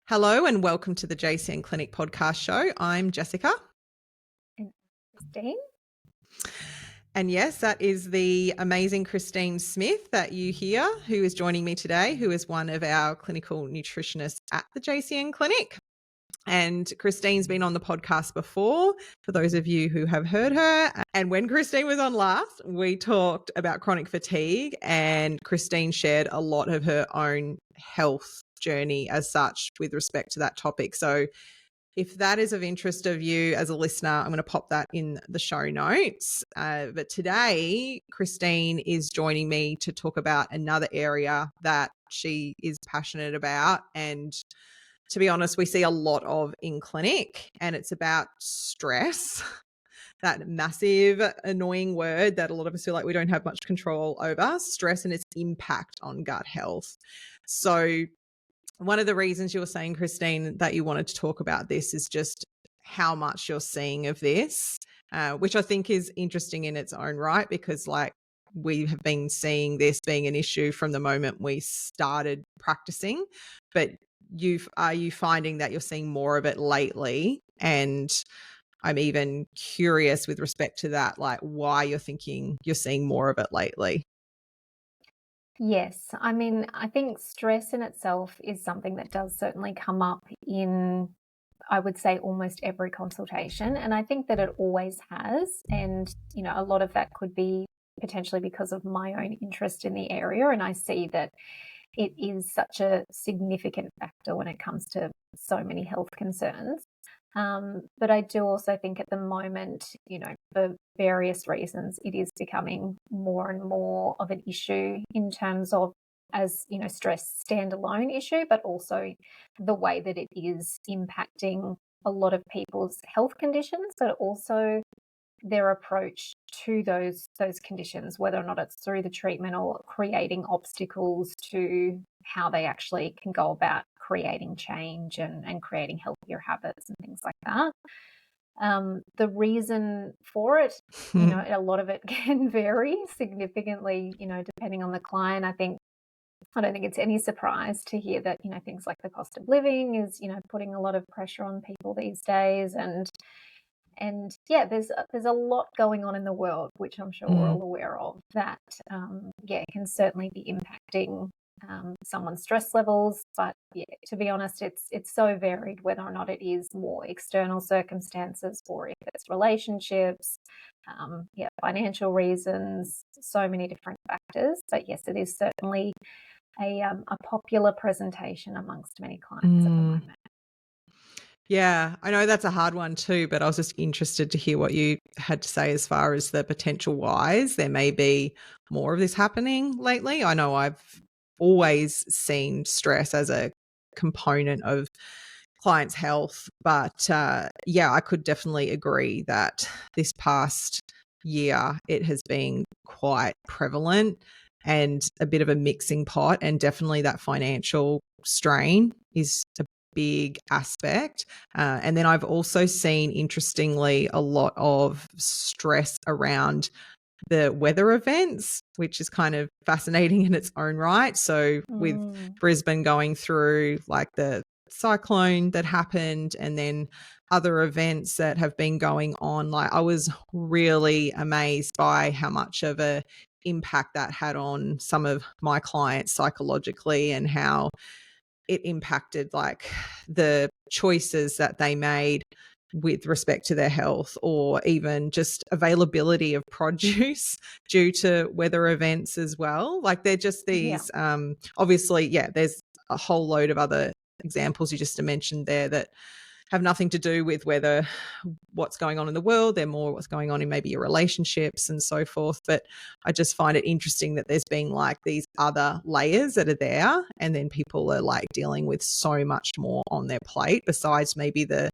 Hello and welcome to the JCN Clinic Podcast Show. I'm Jessica. And Christine. And yes, that is the amazing Christine Smith that you hear, who is joining me today, who is one of our clinical nutritionists at the JCN Clinic. And Christine's been on the podcast before, for those of you who have heard her. And when Christine was on last, we talked about chronic fatigue, and Christine shared a lot of her own health journey as such with respect to that topic. So if that is of interest of you as a listener, I'm going to pop that in the show notes. But today, Christine is joining me to talk about another area that she is passionate about, and to be honest, we see a lot of in clinic, and it's about stress, that massive, annoying word that a lot of us feel like we don't have much control over, stress and its impact on gut health. So one of the reasons you were saying, Christine, that you wanted to talk about this is just how much you're seeing of this, which I think is interesting in its own right, because like we have been seeing this being an issue from the moment we started practicing. But are you finding that you're seeing more of it lately? And I'm even curious with respect to that, like why you're thinking you're seeing more of it lately. Yes, I mean, I think stress in itself is something that does certainly come up in, I would say, almost every consultation. And I think that it always has. And, you know, a lot of that could be potentially because of my own interest in the area. And I see that it is such a significant factor when it comes to so many health concerns. But I do also think at the moment, you know, for various reasons, it is becoming more and more of an issue in terms of, as you know, stress standalone issue, but also the way that it is impacting a lot of people's health conditions, but also their approach to those conditions, whether or not it's through the treatment or creating obstacles to how they actually can go about creating change and creating healthier habits and things like that. The reason for it, you know, a lot of it can vary significantly, you know, depending on the client. I don't think it's any surprise to hear that, you know, things like the cost of living is, you know, putting a lot of pressure on people these days. And yeah, there's a lot going on in the world, which I'm sure we're all aware of, that can certainly be impacting someone's stress levels. But yeah, to be honest, it's so varied whether or not it is more external circumstances or if it's relationships, financial reasons, so many different factors. But yes, it is certainly a popular presentation amongst many clients at the moment. Yeah, I know that's a hard one too, but I was just interested to hear what you had to say as far as the potential whys there may be more of this happening lately. I know I've always seen stress as a component of clients' health, but I could definitely agree that this past year it has been quite prevalent and a bit of a mixing pot, and definitely that financial strain is a big aspect. And then I've also seen, interestingly, a lot of stress around the weather events, which is kind of fascinating in its own right. So with Brisbane going through like the cyclone that happened, and then other events that have been going on, like I was really amazed by how much of a impact that had on some of my clients psychologically, and how it impacted like the choices that they made with respect to their health, or even just availability of produce due to weather events as well. Like they're just these, obviously, there's a whole load of other examples you just mentioned there that have nothing to do with what's going on in the world. They're more what's going on in maybe your relationships and so forth. But I just find it interesting that there's been like these other layers that are there, and then people are like dealing with so much more on their plate besides maybe the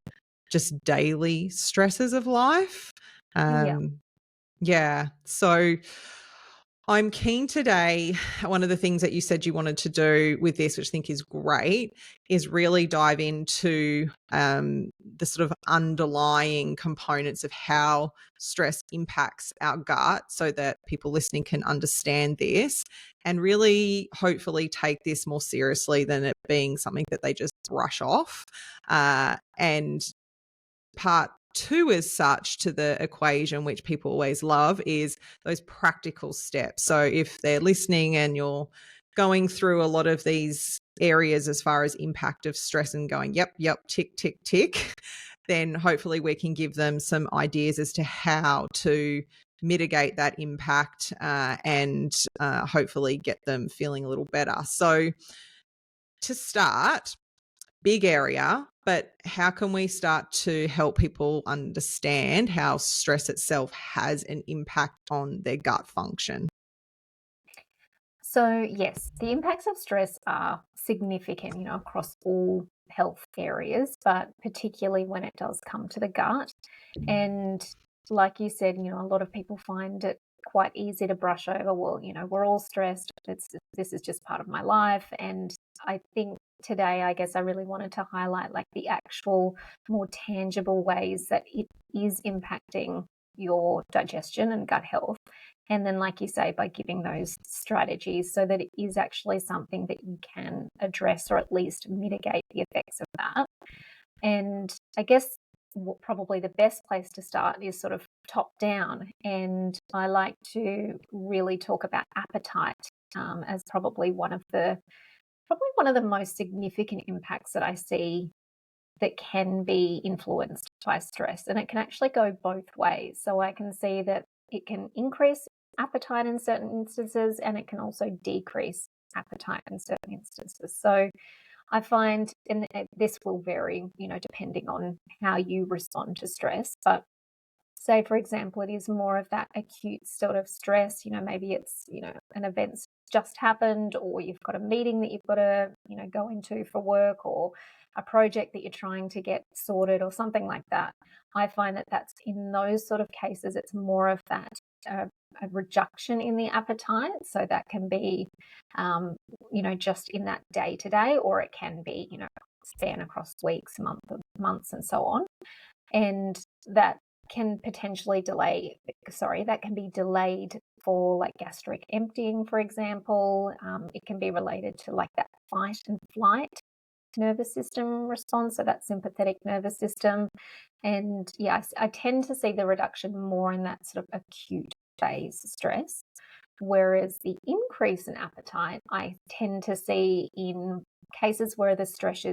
just daily stresses of life. So I'm keen today. One of the things that you said you wanted to do with this, which I think is great, is really dive into the sort of underlying components of how stress impacts our gut so that people listening can understand this and really hopefully take this more seriously than it being something that they just brush off. And part two as such to the equation, which people always love, is those practical steps. So if they're listening and you're going through a lot of these areas as far as impact of stress and going, yep, tick, tick, tick, then hopefully we can give them some ideas as to how to mitigate that impact and hopefully get them feeling a little better. So to start, big area, but how can we start to help people understand how stress itself has an impact on their gut function? So, yes, the impacts of stress are significant, across all health areas, but particularly when it does come to the gut. And like you said, a lot of people find it quite easy to brush over. Well, we're all stressed. This is just part of my life. And I think today, I guess I really wanted to highlight like the actual more tangible ways that it is impacting your digestion and gut health. And then, like you say, by giving those strategies so that it is actually something that you can address or at least mitigate the effects of that. And I guess probably the best place to start is sort of top down. And I like to really talk about appetite as probably one of the most significant impacts that I see that can be influenced by stress. And it can actually go both ways. So I can see that it can increase appetite in certain instances, and it can also decrease appetite in certain instances. So I find, and this will vary, depending on how you respond to stress, but say, for example, it is more of that acute sort of stress, maybe it's, an event's just happened, or you've got a meeting that you've got to, go into for work, or a project that you're trying to get sorted or something like that. I find that that's in those sort of cases, it's more of that a reduction in the appetite. So that can be, just in that day to day, or it can be, span across weeks, months, and so on. And that can potentially that can be delayed for like gastric emptying, for example. It can be related to like that fight and flight nervous system response, so that sympathetic nervous system. And yes, I tend to see the reduction more in that sort of acute phase stress, whereas the increase in appetite I tend to see in cases where the stress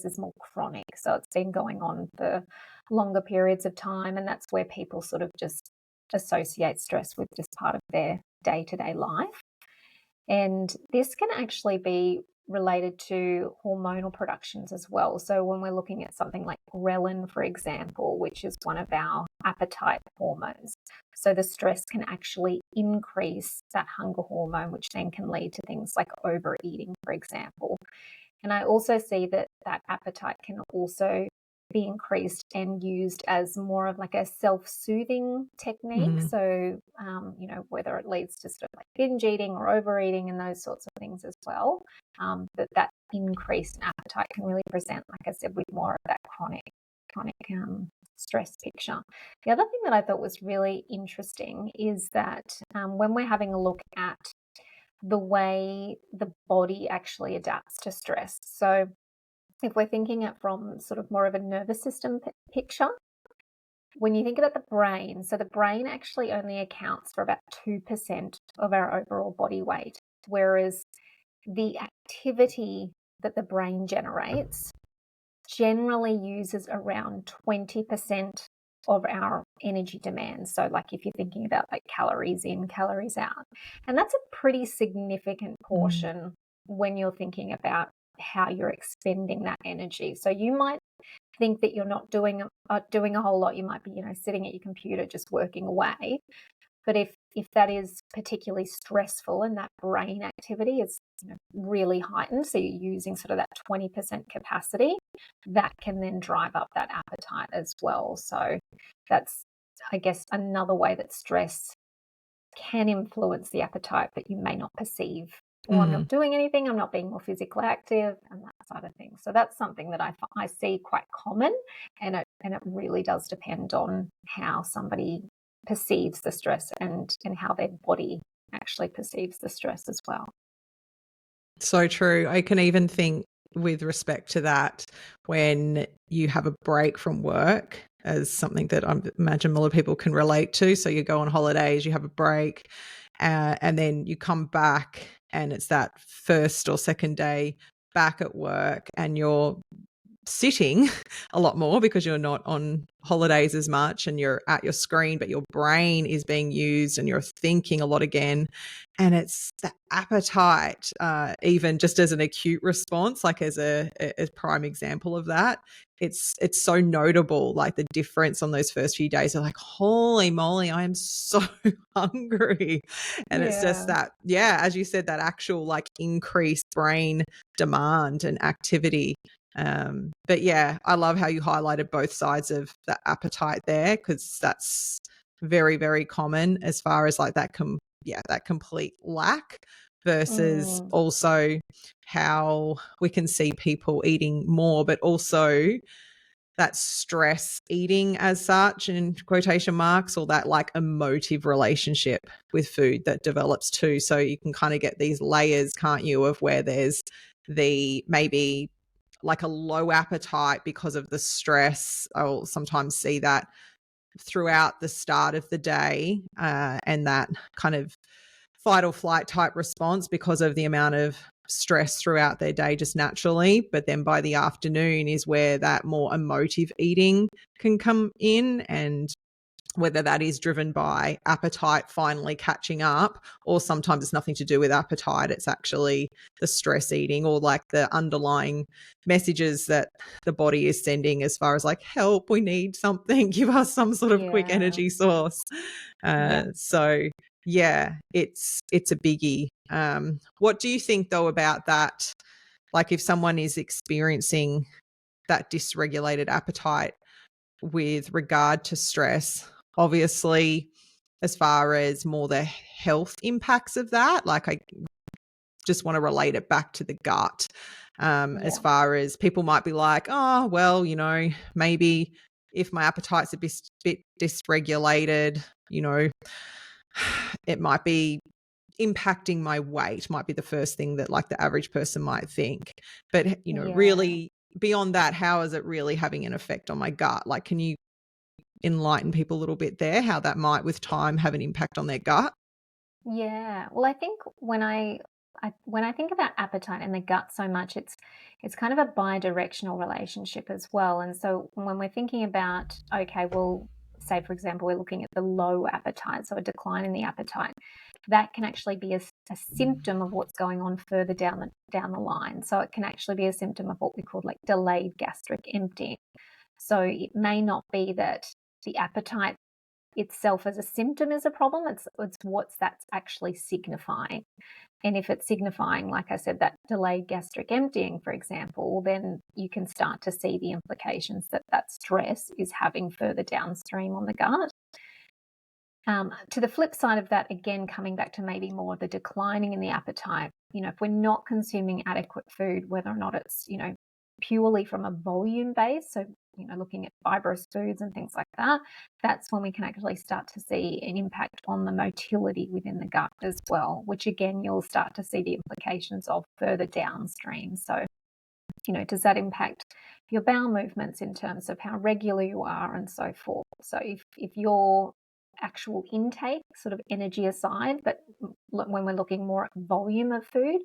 is more chronic, so it's been going on for longer periods of time, and that's where people sort of just associate stress with just part of their day-to-day life. And this can actually be related to hormonal productions as well. So when we're looking at something like ghrelin, for example, which is one of our appetite hormones, so the stress can actually increase that hunger hormone, which then can lead to things like overeating, for example. And I also see that appetite can also be increased and used as more of like a self-soothing technique. So, whether it leads to sort of like binge eating or overeating and those sorts of things as well, that increase in appetite can really present, like I said, with more of that chronic stress picture. The other thing that I thought was really interesting is that when we're having a look at the way the body actually adapts to stress. So if we're thinking it from sort of more of a nervous system picture, when you think about the brain, so the brain actually only accounts for about 2% of our overall body weight, whereas the activity that the brain generates generally uses around 20% of our energy demand. So like if you're thinking about like calories in, calories out. And that's a pretty significant portion when you're thinking about how you're expending that energy. So you might think that you're not doing a whole lot. You might be, sitting at your computer just working away. But if that is particularly stressful and that brain activity is really heightened, so you're using sort of that 20% capacity, that can then drive up that appetite as well. So that's, I guess, another way that stress can influence the appetite, but you may not perceive, or I'm not doing anything, I'm not being more physically active, and that side of things. So that's something that I see quite common, and it really does depend on how somebody perceives the stress and how their body actually perceives the stress as well. So true. I can even think with respect to that, when you have a break from work, as something that I imagine a lot of people can relate to. So you go on holidays, you have a break, and then you come back and it's that first or second day back at work and you're sitting a lot more because you're not on holidays as much and you're at your screen, but your brain is being used and you're thinking a lot again. And it's the appetite, even just as an acute response, like as a prime example of that. It's so notable, like the difference on those first few days. Are like, holy moly, I am so hungry. And it's just that, as you said, that actual like increased brain demand and activity. But yeah, I love how you highlighted both sides of the appetite there, because that's very, very common as far as like that complete lack versus also how we can see people eating more, but also that stress eating as such, in quotation marks, or that like emotive relationship with food that develops too. So you can kind of get these layers, can't you, of where there's the maybe like a low appetite because of the stress. I'll sometimes see that throughout the start of the day, and that kind of fight or flight type response because of the amount of stress throughout their day just naturally. But then by the afternoon is where that more emotive eating can come in, and whether that is driven by appetite finally catching up, or sometimes it's nothing to do with appetite. It's actually the stress eating or like the underlying messages that the body is sending as far as like, help, we need something, give us some sort of quick energy source. So yeah, it's a biggie. What do you think though about that? Like if someone is experiencing that dysregulated appetite with regard to stress, obviously, as far as more the health impacts of that, like I just want to relate it back to the gut. As far as people might be like, oh, well, maybe if my appetite's a bit dysregulated, it might be impacting my weight, might be the first thing that like the average person might think. But, really beyond that, how is it really having an effect on my gut? Like, can you enlighten people a little bit there, how that might with time have an impact on their gut? Yeah. Well, I think when I think about appetite and the gut so much, it's kind of a bi-directional relationship as well. And so when we're thinking about, okay, well, say for example, we're looking at the low appetite, so a decline in the appetite, that can actually be a symptom of what's going on further down the line. So it can actually be a symptom of what we call like delayed gastric emptying. So it may not be that the appetite itself as a symptom is a problem. It's what's that's actually signifying. And if it's signifying, like I said, that delayed gastric emptying, for example, then you can start to see the implications that stress is having further downstream on the gut. To the flip side of that, again, coming back to maybe more of the declining in the appetite, if we're not consuming adequate food, whether or not it's, purely from a volume base, so, looking at fibrous foods and things like that, that's when we can actually start to see an impact on the motility within the gut as well, which again, you'll start to see the implications of further downstream. So, does that impact your bowel movements in terms of how regular you are and so forth? So if your actual intake, sort of energy aside, but when we're looking more at volume of food,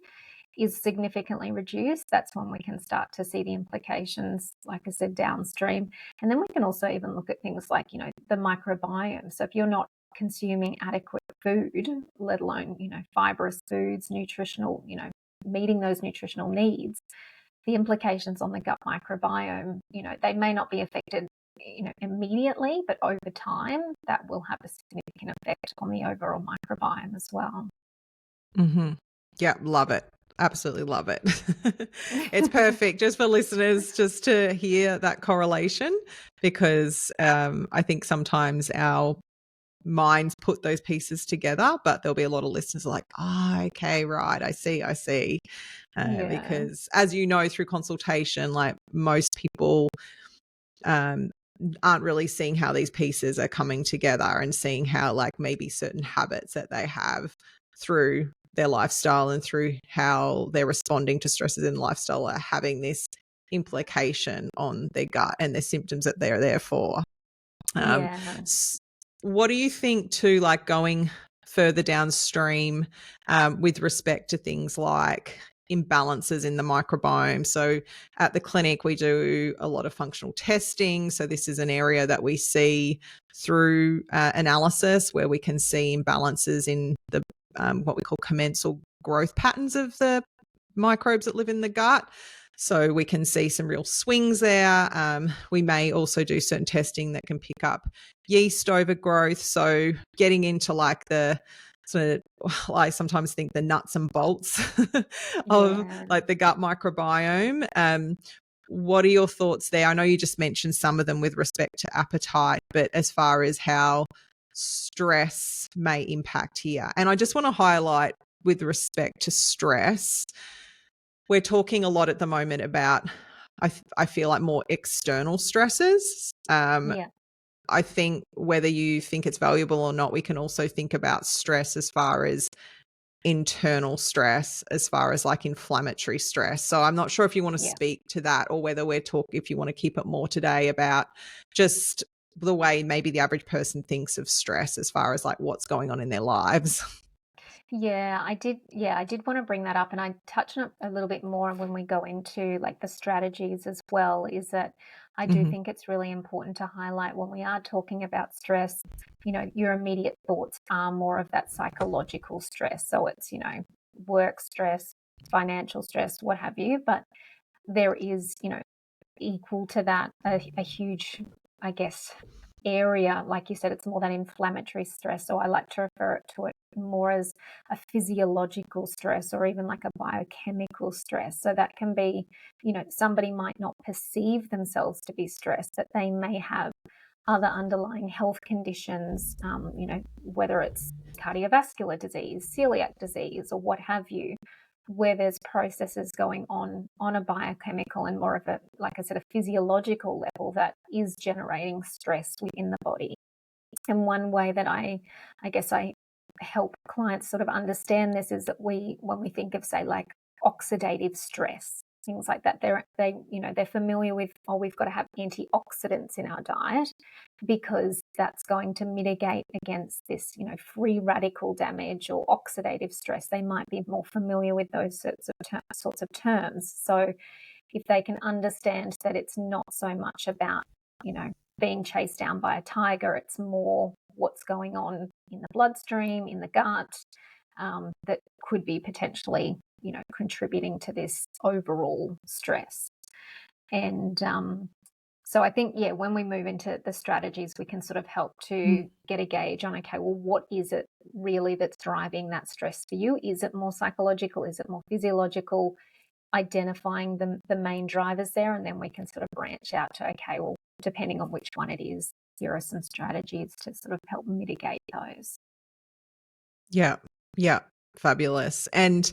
is significantly reduced, that's when we can start to see the implications, like I said, downstream. And then we can also even look at things like, the microbiome. So if you're not consuming adequate food, let alone, fibrous foods, nutritional, meeting those nutritional needs, the implications on the gut microbiome, they may not be affected immediately, but over time that will have a significant effect on the overall microbiome as well. Yeah, love it. Absolutely love it. It's perfect just for listeners just to hear that correlation, because I think sometimes our minds put those pieces together, but there'll be a lot of listeners like, oh, okay, right, I see. Because as you know, through consultation, like most people aren't really seeing how these pieces are coming together and seeing how like maybe certain habits that they have through their lifestyle and through how they're responding to stresses in lifestyle are having this implication on their gut and their symptoms that they're there for. What do you think to like going further downstream with respect to things like imbalances in the microbiome? So at the clinic, we do a lot of functional testing. So this is an area that we see through analysis where we can see imbalances in the what we call commensal growth patterns of the microbes that live in the gut. So we can see some real swings there. We may also do certain testing that can pick up yeast overgrowth. So getting into like the sort of, I sometimes think the nuts and bolts of like the gut microbiome. What are your thoughts there? I know you just mentioned some of them with respect to appetite, but as far as how stress may impact here. And I just want to highlight with respect to stress, we're talking a lot at the moment about, I feel like, more external stresses. I think whether you think it's valuable or not, we can also think about stress as far as internal stress, as far as like inflammatory stress. So I'm not sure if you want to speak to that, or whether if you want to keep it more today about just the way maybe the average person thinks of stress as far as like what's going on in their lives. I did want to bring that up, and I touch on it a little bit more when we go into like the strategies as well, is that I do think it's really important to highlight when we are talking about stress, your immediate thoughts are more of that psychological stress. So it's, work stress, financial stress, what have you, but there is, equal to that, a huge, I guess, area. Like you said, it's more than inflammatory stress. So I like to refer to it more as a physiological stress, or even like a biochemical stress. So that can be, somebody might not perceive themselves to be stressed, but they may have other underlying health conditions, whether it's cardiovascular disease, celiac disease, or what have you, where there's processes going on a biochemical and more of a, like I said, a physiological level that is generating stress within the body. And one way that I guess I help clients sort of understand this is that when we think of, say, like oxidative stress, things like that, they're familiar with, we've got to have antioxidants in our diet because that's going to mitigate against this, free radical damage or oxidative stress. They might be more familiar with those sorts of terms. So if they can understand that it's not so much about, being chased down by a tiger, it's more what's going on in the bloodstream, in the gut, that could be potentially, contributing to this overall stress. And so I think, when we move into the strategies, we can sort of help to get a gauge on, okay, well, what is it really that's driving that stress for you? Is it more psychological? Is it more physiological? Identifying the main drivers there, and then we can sort of branch out to, okay, well, depending on which one it is, here are some strategies to sort of help mitigate those. Yeah, fabulous. And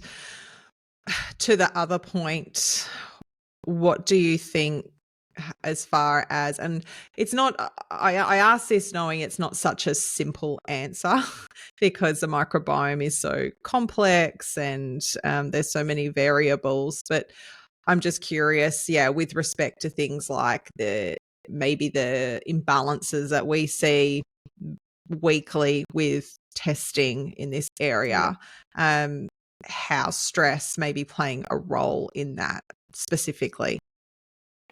to the other point, what do you think as far as, and it's not, I ask this knowing it's not such a simple answer because the microbiome is so complex and there's so many variables, but I'm just curious, with respect to things like maybe the imbalances that we see weekly with testing in this area, how stress may be playing a role in that specifically.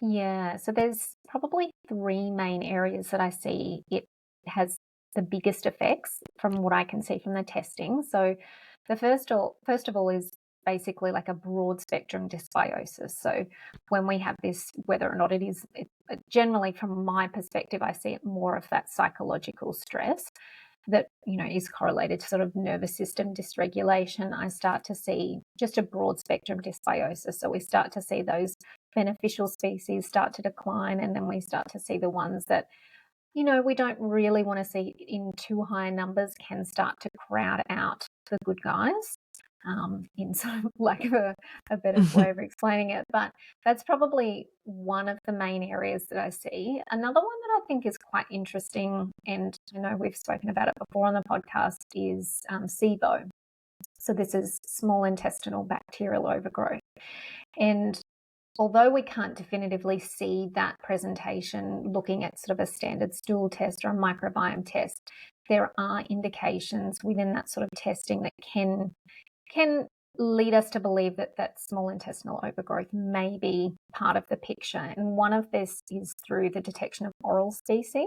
So there's probably three main areas that I see it has the biggest effects from what I can see from the testing. So the first of all is basically like a broad spectrum dysbiosis. So when we have this, whether or not it generally from my perspective, I see it more of that psychological stress that, is correlated to sort of nervous system dysregulation. I start to see just a broad spectrum dysbiosis. So we start to see those beneficial species start to decline, and then we start to see the ones that we don't really want to see in too high numbers can start to crowd out the good guys, in sort of lack of a better way of explaining it. But that's probably one of the main areas that I see. Another one that I think is quite interesting, and I know we've spoken about it before on the podcast, is SIBO. So this is small intestinal bacterial overgrowth. And although we can't definitively see that presentation looking at sort of a standard stool test or a microbiome test, there are indications within that sort of testing that can lead us to believe that that small intestinal overgrowth may be part of the picture. And one of this is through the detection of oral species.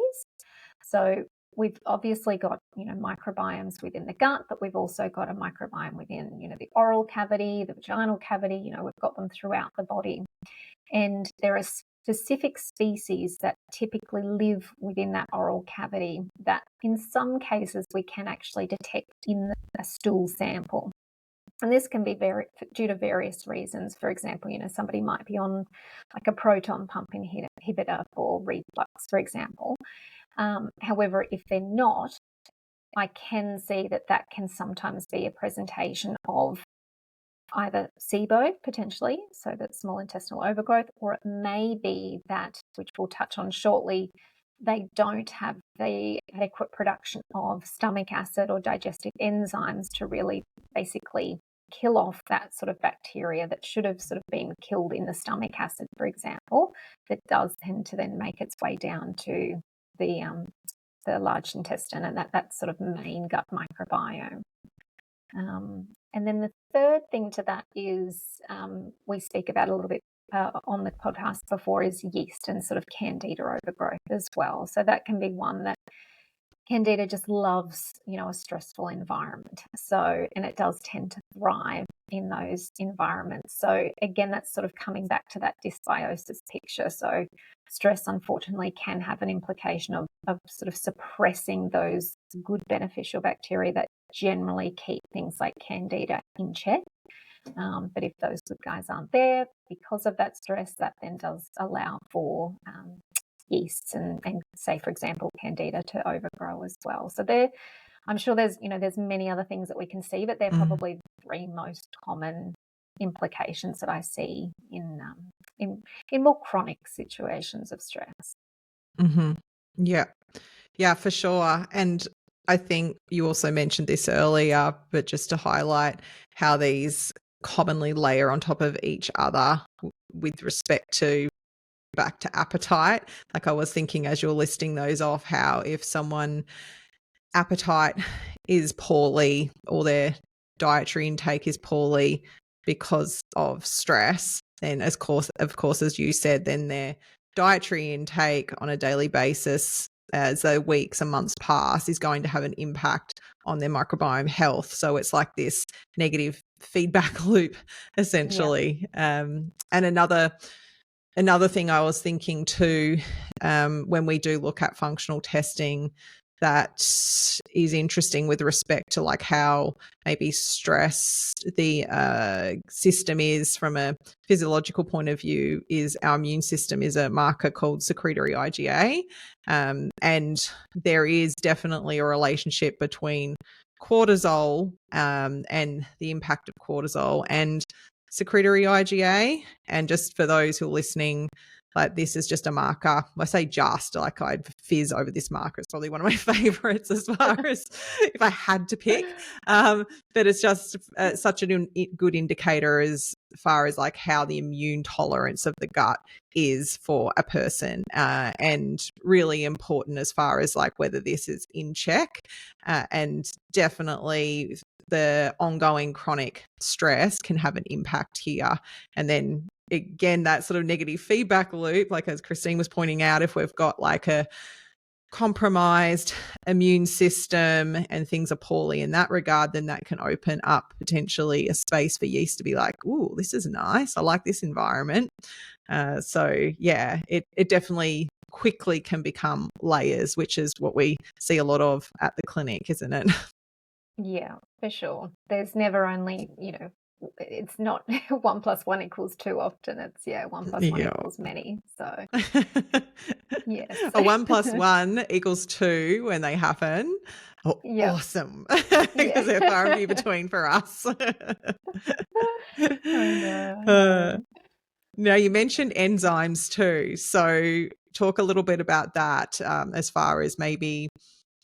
So we've obviously got, microbiomes within the gut, but we've also got a microbiome within, the oral cavity, the vaginal cavity, we've got them throughout the body. And there are specific species that typically live within that oral cavity that in some cases we can actually detect in a stool sample. And this can be due to various reasons. For example, somebody might be on like a proton pump inhibitor for reflux, for example. However, if they're not, I can see that can sometimes be a presentation of either SIBO potentially, so that's small intestinal overgrowth, or it may be that, which we'll touch on shortly, they don't have the adequate production of stomach acid or digestive enzymes to really basically kill off that sort of bacteria that should have sort of been killed in the stomach acid, for example, that does tend to then make its way down to the large intestine and that sort of main gut microbiome. And then the third thing to that is we speak about a little bit on the podcast before is yeast and sort of candida overgrowth as well. So that can be one that candida just loves, a stressful environment. So, and it does tend to thrive in those environments. So again, that's sort of coming back to that dysbiosis picture. So stress, unfortunately, can have an implication of sort of suppressing those good beneficial bacteria that generally keep things like candida in check. But if those good guys aren't there because of that stress, that then does allow for yeasts and say, for example, candida to overgrow as well. So I'm sure there's many other things that we can see, but they're probably the three most common implications that I see in more chronic situations of stress. Mm-hmm. Yeah, for sure. And I think you also mentioned this earlier, but just to highlight how these commonly layer on top of each other with respect to back to appetite. Like I was thinking as you're listing those off, how if someone appetite is poorly or their dietary intake is poorly because of stress, then of course, as you said, then their dietary intake on a daily basis as the weeks and months pass is going to have an impact on their microbiome health. So it's like this negative feedback loop essentially. Yeah. And another thing I was thinking too, when we do look at functional testing, that is interesting with respect to like how maybe stress the system is from a physiological point of view is our immune system is a marker called secretory IgA. And there is definitely a relationship between cortisol and the impact of cortisol and secretory IgA. And just for those who are listening, like this is just a marker. I say just, like I'd fizz over this marker. It's probably one of my favorites as far as if I had to pick. But it's just such a good indicator as far as like how the immune tolerance of the gut is for a person, and really important as far as like whether this is in check, and definitely the ongoing chronic stress can have an impact here. And then again, that sort of negative feedback loop, like as Christine was pointing out, if we've got like a compromised immune system and things are poorly in that regard, then that can open up potentially a space for yeast to be like, ooh, this is nice. I like this environment. So yeah, it definitely quickly can become layers, which is what we see a lot of at the clinic, isn't it? Yeah, for sure. There's never only, it's not 1 plus 1 equals 2 often. It's 1 plus 1 Yeah. equals many. So yes. A 1 plus 1 equals 2 when they happen. Oh, Yep. awesome. Because they're far and few between for us. I know. Now, you mentioned enzymes too. So talk a little bit about that, as far as maybe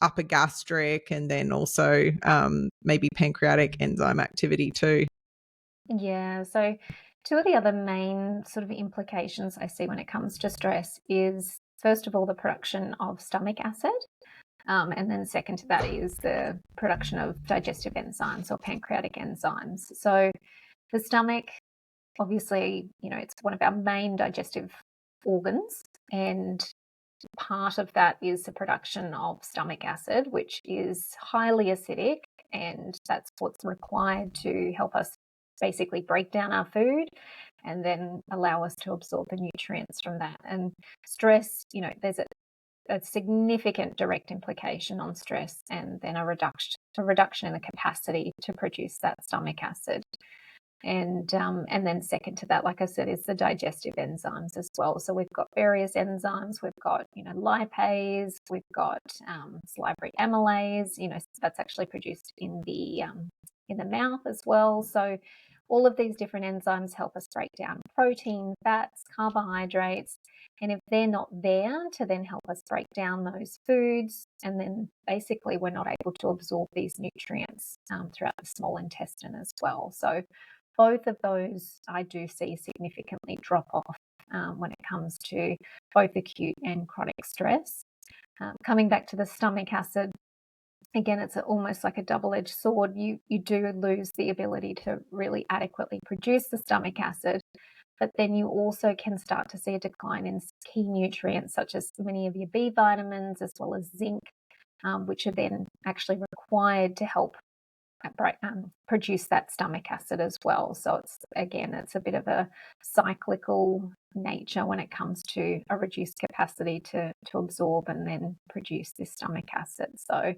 upper gastric and then also maybe pancreatic enzyme activity too. Yeah. So two of the other main sort of implications I see when it comes to stress is, first of all, the production of stomach acid. And then second to that is the production of digestive enzymes or pancreatic enzymes. So the stomach, obviously, it's one of our main digestive organs, and part of that is the production of stomach acid, which is highly acidic, and that's what's required to help us basically break down our food and then allow us to absorb the nutrients from that. And stress, there's a significant direct implication on stress, and then a reduction in the capacity to produce that stomach acid. And then second to that, like I said, is the digestive enzymes as well. So we've got various enzymes. We've got lipase. We've got salivary amylase. That's actually produced in the mouth as well. So all of these different enzymes help us break down protein, fats, carbohydrates. And if they're not there to then help us break down those foods, and then basically we're not able to absorb these nutrients throughout the small intestine as well. So both of those I do see significantly drop off when it comes to both acute and chronic stress. Coming back to the stomach acid, again, it's almost like a double-edged sword. You do lose the ability to really adequately produce the stomach acid, but then you also can start to see a decline in key nutrients such as many of your B vitamins as well as zinc, which are then actually required to help produce that stomach acid as well. So it's a bit of a cyclical nature when it comes to a reduced capacity to absorb and then produce this stomach acid. So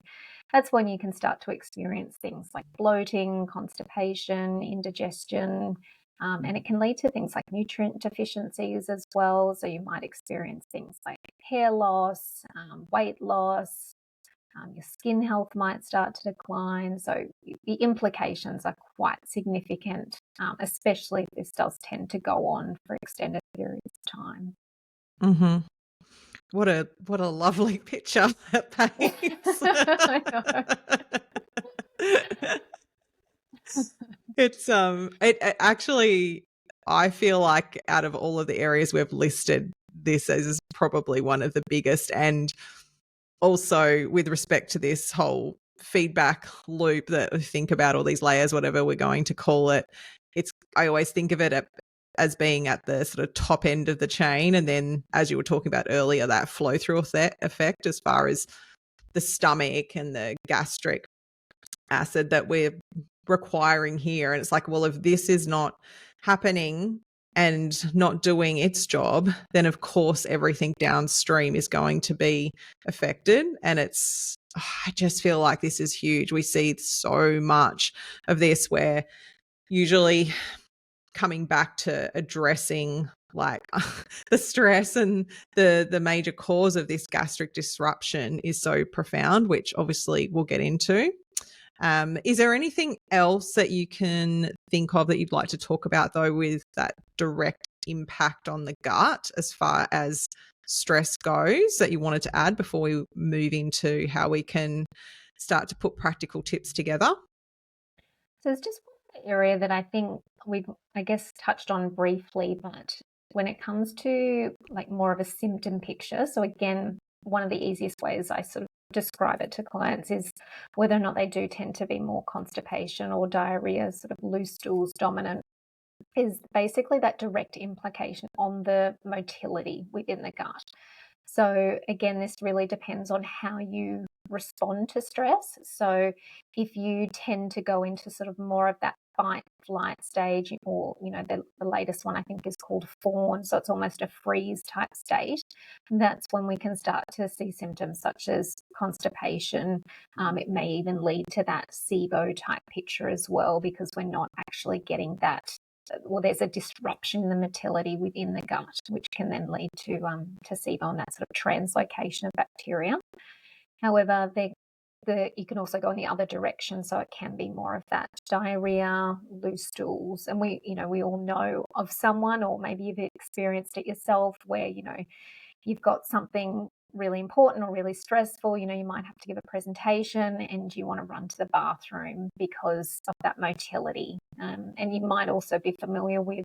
that's when you can start to experience things like bloating, constipation, indigestion, and it can lead to things like nutrient deficiencies as well. So you might experience things like hair loss, weight loss. Your skin health might start to decline. So the implications are quite significant, especially if this does tend to go on for extended periods of time. Mm-hmm. What a lovely picture that paints. I know. It's it actually, I feel like out of all of the areas we've listed, this is probably one of the biggest. And also with respect to this whole feedback loop that we think about, all these layers, whatever we're going to call it, I always think of it as being at the sort of top end of the chain. And then, as you were talking about earlier, that flow through effect as far as the stomach and the gastric acid that we're requiring here. And it's like, well, if this is not happening and not doing its job, then of course everything downstream is going to be affected. And I just feel like this is huge. We see so much of this where usually coming back to addressing like the stress and the major cause of this gastric disruption is so profound, which obviously we'll get into. Is there anything else that you can think of that you'd like to talk about, though, with that direct impact on the gut as far as stress goes, that you wanted to add before we move into how we can start to put practical tips together? So it's just one area that I think we've, I guess, touched on briefly, but when it comes to like more of a symptom picture, so again, one of the easiest ways I sort of describe it to clients is whether or not they do tend to be more constipation or diarrhea, sort of loose stools dominant, is basically that direct implication on the motility within the gut. So again, this really depends on how you respond to stress. So if you tend to go into sort of more of that fight flight stage, or the latest one I think is called fawn, so it's almost a freeze type state. And that's when we can start to see symptoms such as constipation. It may even lead to that SIBO type picture as well, because we're not actually getting that, well, there's a disruption in the motility within the gut, which can then lead to SIBO and that sort of translocation of bacteria. However, you can also go in the other direction, so it can be more of that diarrhea, loose stools, and we all know of someone, or maybe you've experienced it yourself, where you've got something really important or really stressful. You might have to give a presentation, and you want to run to the bathroom because of that motility. And you might also be familiar with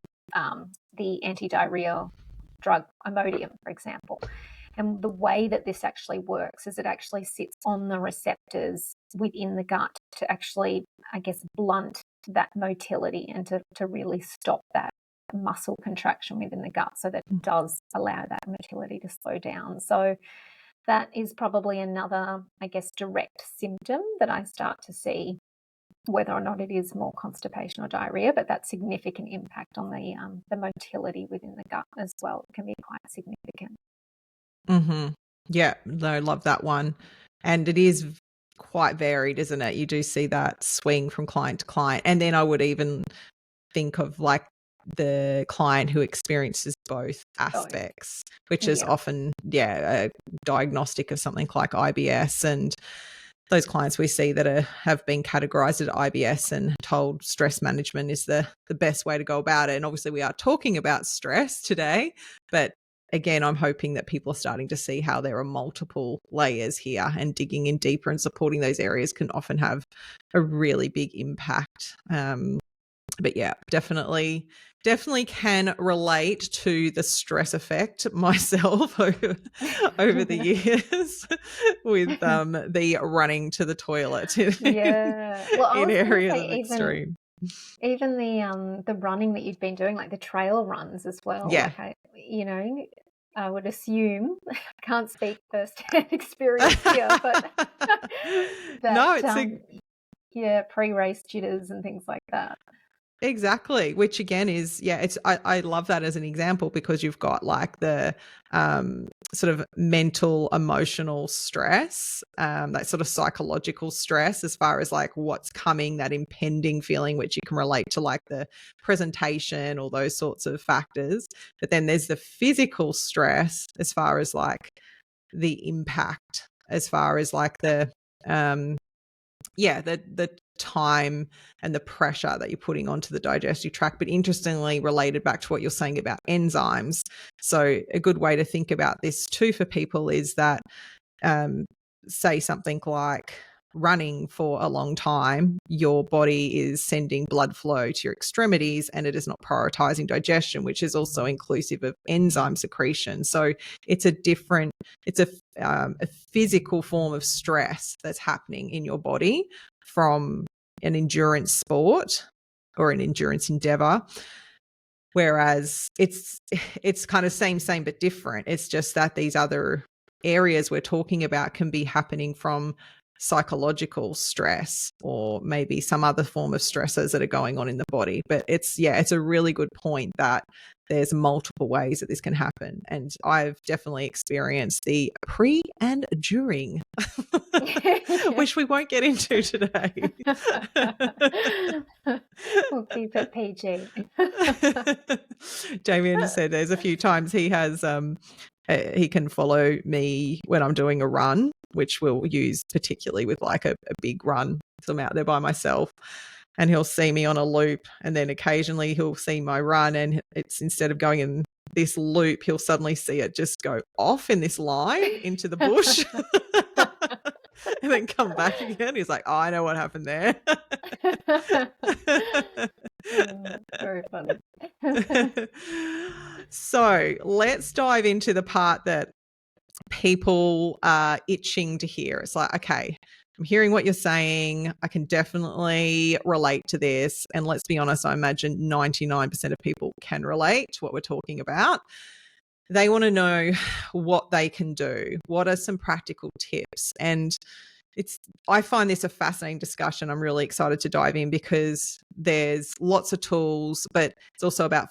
the anti-diarrhea drug Imodium, for example. And the way that this actually works is it actually sits on the receptors within the gut to actually, I guess, blunt that motility and to really stop that muscle contraction within the gut, so that it does allow that motility to slow down. So that is probably another, I guess, direct symptom that I start to see, whether or not it is more constipation or diarrhea, but that significant impact on the motility within the gut as well can be quite significant. Mm-hmm. Yeah, no, love that one. And it is quite varied, isn't it? You do see that swing from client to client. And then I would even think of like the client who experiences both aspects, which is often, a diagnostic of something like IBS. And those clients we see that have been categorized as IBS and told stress management is the best way to go about it. And obviously we are talking about stress today, but again, I'm hoping that people are starting to see how there are multiple layers here, and digging in deeper and supporting those areas can often have a really big impact. But yeah, definitely can relate to the stress effect myself over the years with the running to the toilet in areas of extreme. Even the running that you've been doing, like the trail runs as well. Yeah. Like I would assume, I can't speak firsthand experience here, but that, no, pre-race jitters and things like that. Exactly, which again is, I love that as an example, because you've got like the sort of mental, emotional stress, that sort of psychological stress as far as like what's coming, that impending feeling, which you can relate to like the presentation or those sorts of factors. But then there's the physical stress as far as like the impact, as far as like the time and the pressure that you're putting onto the digestive tract. But interestingly, related back to what you're saying about enzymes. So a good way to think about this too for people is that, say something like running for a long time, your body is sending blood flow to your extremities and it is not prioritizing digestion, which is also inclusive of enzyme secretion. So it's a physical form of stress that's happening in your body from an endurance sport or an endurance endeavor. Whereas it's kind of same but different. It's just that these other areas we're talking about can be happening from psychological stress or maybe some other form of stressors that are going on in the body. But it's a really good point that there's multiple ways that this can happen. And I've definitely experienced the pre and during, which we won't get into today. We'll keep it PG. Damien said there's a few times he has, he can follow me when I'm doing a run, which we'll use particularly with like a big run. So I'm out there by myself and he'll see me on a loop, and then occasionally he'll see my run, and it's, instead of going in this loop, he'll suddenly see it just go off in this line into the bush and then come back again. He's like, oh, I know what happened there. Very funny. So let's dive into the part that people are itching to hear. It's like, okay, I'm hearing what you're saying. I can definitely relate to this. And let's be honest, I imagine 99% of people can relate to what we're talking about. They want to know what they can do. What are some practical tips? And I find this a fascinating discussion. I'm really excited to dive in because there's lots of tools, but it's also about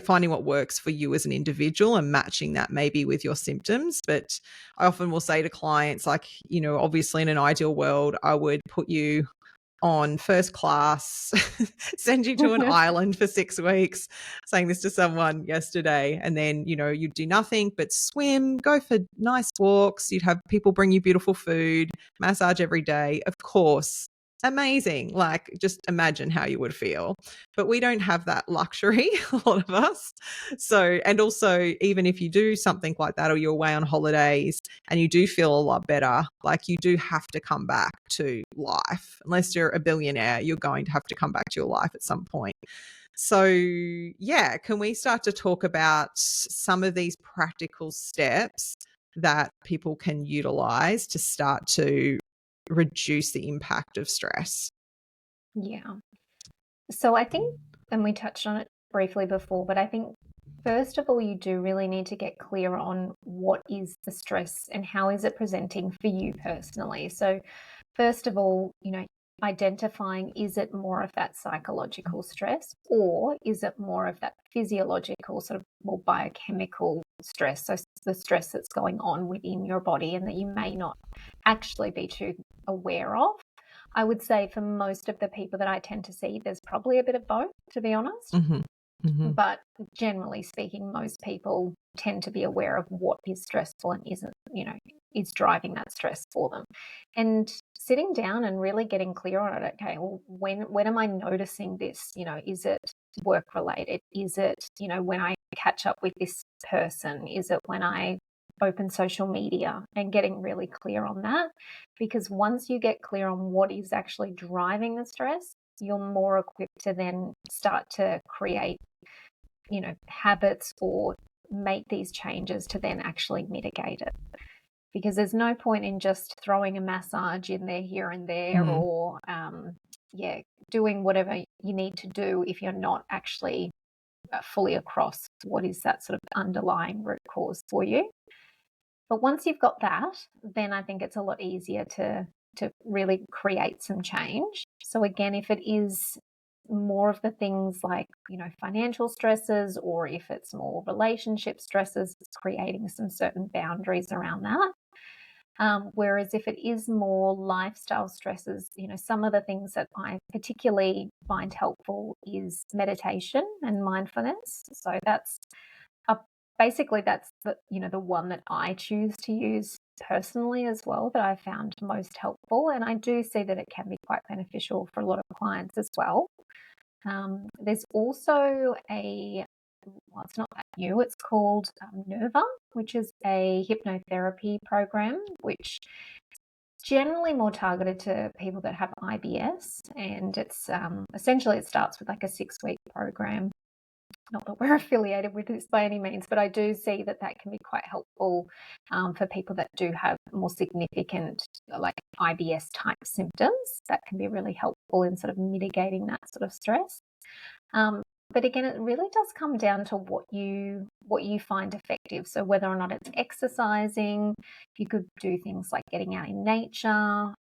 finding what works for you as an individual and matching that maybe with your symptoms. But I often will say to clients, like, obviously in an ideal world, I would put you on first class, send you to an island for 6 weeks, saying this to someone yesterday. And then, you'd do nothing but swim, go for nice walks. You'd have people bring you beautiful food, massage every day. Of course, amazing. Like, just imagine how you would feel. But we don't have that luxury, a lot of us. So, and also, even if you do something like that, or you're away on holidays and you do feel a lot better, like, you do have to come back to life. Unless you're a billionaire, you're going to have to come back to your life at some point. So, yeah, can we start to talk about some of these practical steps that people can utilize to start to reduce the impact of stress? Yeah. So I think, and we touched on it briefly before, but I think first of all, you do really need to get clear on what is the stress and how is it presenting for you personally. So first of all, identifying, is it more of that psychological stress, or is it more of that physiological, sort of more biochemical stress? So the stress that's going on within your body and that you may not actually be too aware of. I would say for most of the people that I tend to see, there's probably a bit of both, to be honest. Mm-hmm. Mm-hmm. But generally speaking, most people tend to be aware of what is stressful and isn't, is driving that stress for them. And sitting down and really getting clear on it. Okay, well, when am I noticing this? Is it work related? Is it, when I catch up with this person? Is it when I open social media? And getting really clear on that, because once you get clear on what is actually driving the stress, you're more equipped to then start to create, habits or make these changes to then actually mitigate it. Because there's no point in just throwing a massage in there here and there, or doing whatever you need to do if you're not actually fully across what is that sort of underlying root cause for you. But once you've got that, then I think it's a lot easier to really create some change. So again, if it is more of the things like, financial stresses, or if it's more relationship stresses, it's creating some certain boundaries around that. Whereas if it is more lifestyle stresses, some of the things that I particularly find helpful is meditation and mindfulness. So that's that's the one that I choose to use personally as well, that I found most helpful. And I do see that it can be quite beneficial for a lot of clients as well. There's also it's not that new, it's called Nerva, which is a hypnotherapy program, which generally more targeted to people that have IBS. And it's essentially, it starts with like a 6-week program. Not that we're affiliated with this by any means, but I do see that can be quite helpful for people that do have more significant, like IBS type symptoms. That can be really helpful in sort of mitigating that sort of stress. But again, it really does come down to what you find effective. So whether or not it's exercising, you could do things like getting out in nature.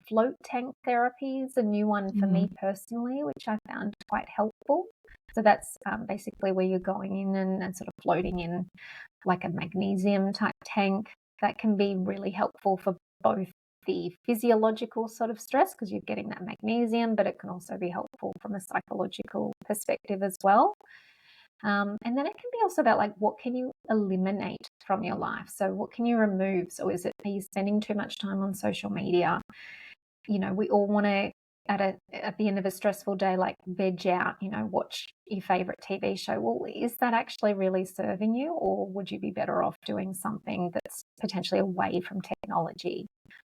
Float tank therapy is a new one for me personally, which I found quite helpful. So that's basically where you're going in and sort of floating in like a magnesium type tank. That can be really helpful for both the physiological sort of stress, because you're getting that magnesium, but it can also be helpful from a psychological perspective as well. And then it can be also about like, what can you eliminate from your life? So what can you remove? So are you spending too much time on social media? We all want to, at the end of a stressful day, like veg out, watch your favorite TV show. Well, is that actually really serving you, or would you be better off doing something that's potentially away from technology?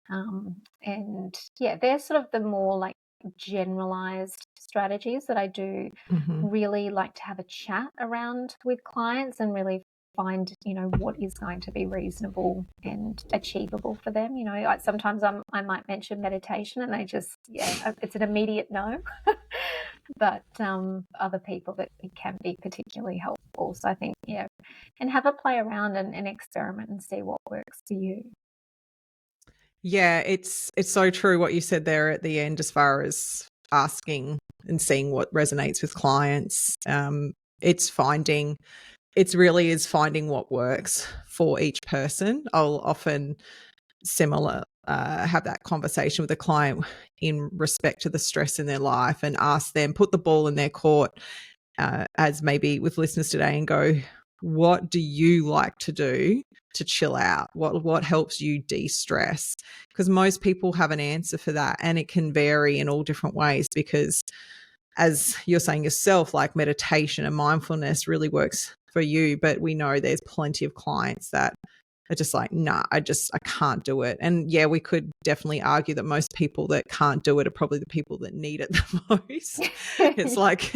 And yeah, they're sort of the more like generalized strategies that I do really like to have a chat around with clients and really find, what is going to be reasonable and achievable for them. Sometimes I might mention meditation and they just, it's an immediate no. But other people, that it can be particularly helpful. So I think, and have a play around and experiment and see what works for you. Yeah, it's so true what you said there at the end as far as asking and seeing what resonates with clients. It's finding it's really is finding what works for each person. I'll often have that conversation with a client in respect to the stress in their life and ask them, put the ball in their court, as maybe with listeners today, and go, what do you like to do to chill out? What helps you de-stress? Because most people have an answer for that, and it can vary in all different ways, because as you're saying yourself, like meditation and mindfulness really works for you, but we know there's plenty of clients that are just like, nah, I can't do it. And yeah, we could definitely argue that most people that can't do it are probably the people that need it the most. It's like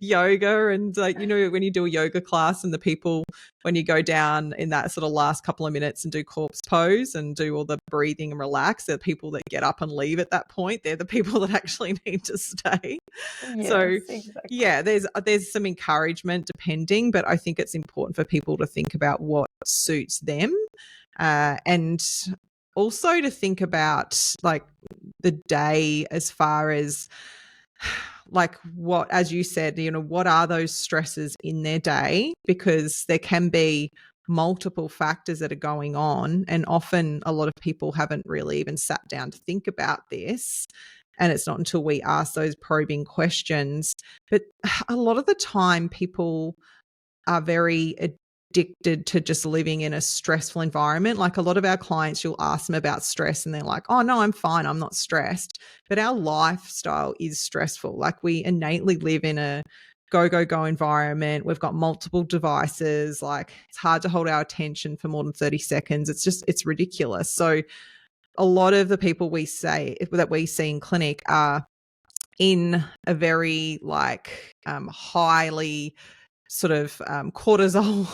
yoga, and like, when you do a yoga class and the people, when you go down in that sort of last couple of minutes and do corpse pose and do all the breathing and relax, they're the people that get up and leave at that point. They're the people that actually need to stay. So Yes, exactly. yeah, there's some encouragement depending, but I think it's important for people to think about what suits them, and also to think about like the day as far as like what, as you said, what are those stresses in their day, because there can be multiple factors that are going on, and often a lot of people haven't really even sat down to think about this. And it's not until we ask those probing questions. But a lot of the time people are very addicted to just living in a stressful environment. Like a lot of our clients, you'll ask them about stress and they're like, oh no, I'm fine, I'm not stressed. But our lifestyle is stressful. Like we innately live in a go environment. We've got multiple devices. Like it's hard to hold our attention for more than 30 seconds. It's ridiculous. So a lot of the people we see in clinic are in a very highly sort of cortisol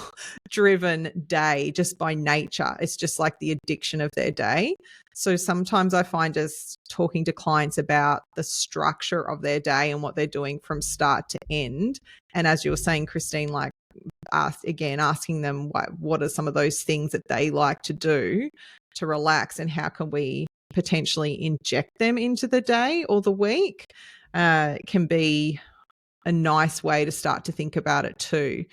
driven day just by nature. It's just like the addiction of their day. So sometimes I find just talking to clients about the structure of their day and what they're doing from start to end. And as you were saying, Christine, like asking them what are some of those things that they like to do to relax, and how can we potentially inject them into the day or the week, can be a nice way to start to think about it too.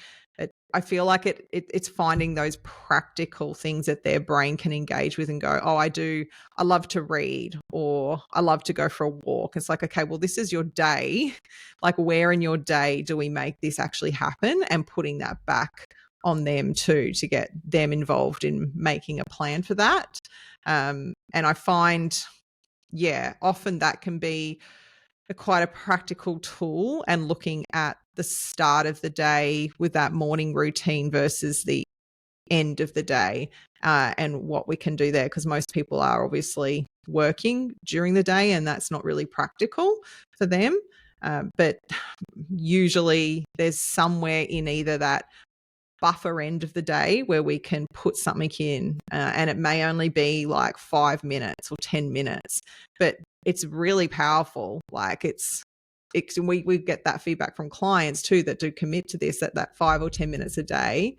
I feel like it's finding those practical things that their brain can engage with and go, oh, I love to read, or I love to go for a walk. It's like, okay, well, this is your day. Like where in your day do we make this actually happen, and putting that back on them too, to get them involved in making a plan for that. And I find, often that can be quite a practical tool, and looking at the start of the day with that morning routine versus the end of the day, and what we can do there, because most people are obviously working during the day and that's not really practical for them. But usually there's somewhere in either that buffer end of the day where we can put something in, and it may only be like 5 minutes or 10 minutes, but it's really powerful. Like we get that feedback from clients too that do commit to this, that 5 or 10 minutes a day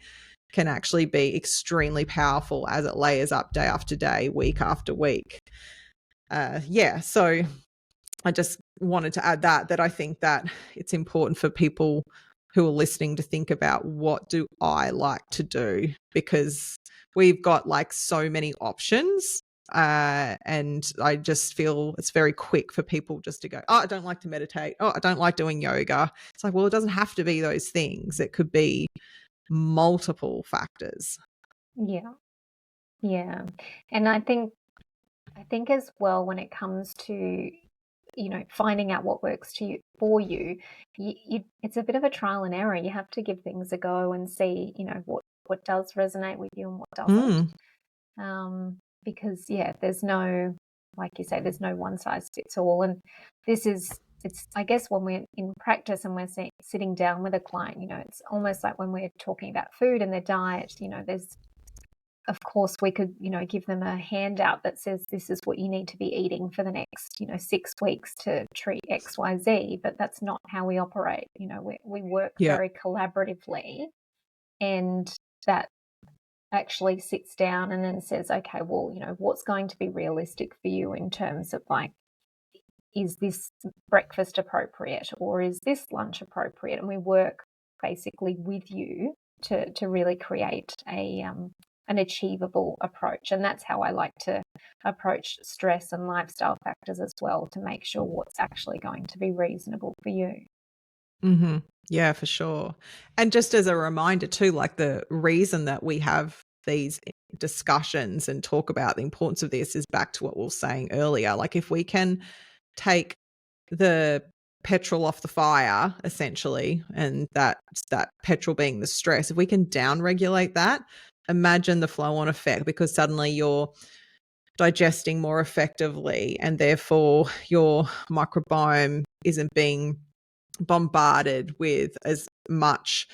can actually be extremely powerful as it layers up day after day, week after week. So I just wanted to add that I think that it's important for people who are listening to think about, what do I like to do? Because we've got like so many options. And I just feel it's very quick for people just to go, oh, I don't like to meditate. Oh, I don't like doing yoga. It's like, well, it doesn't have to be those things. It could be multiple factors. Yeah. And I think as well, when it comes to finding out what works for you, it's a bit of a trial and error. You have to give things a go and see what does resonate with you and what doesn't. Because there's no, like you say, there's no one size fits all. And it's I guess when we're in practice and we're sitting down with a client, it's almost like when we're talking about food and their diet, there's, of course, we could, give them a handout that says this is what you need to be eating for the next, 6 weeks to treat XYZ, but that's not how we operate. We work very collaboratively, and that actually sits down and then says, okay, well, what's going to be realistic for you in terms of like, is this breakfast appropriate or is this lunch appropriate? And we work basically with you to really create an achievable approach. And that's how I like to approach stress and lifestyle factors as well, to make sure what's actually going to be reasonable for you. Mm-hmm. Yeah, for sure. And just as a reminder too, like the reason that we have these discussions and talk about the importance of this is back to what we were saying earlier. Like if we can take the petrol off the fire, essentially, and that petrol being the stress, if we can down regulate that, imagine the flow on effect, because suddenly you're digesting more effectively and therefore your microbiome isn't being bombarded with as much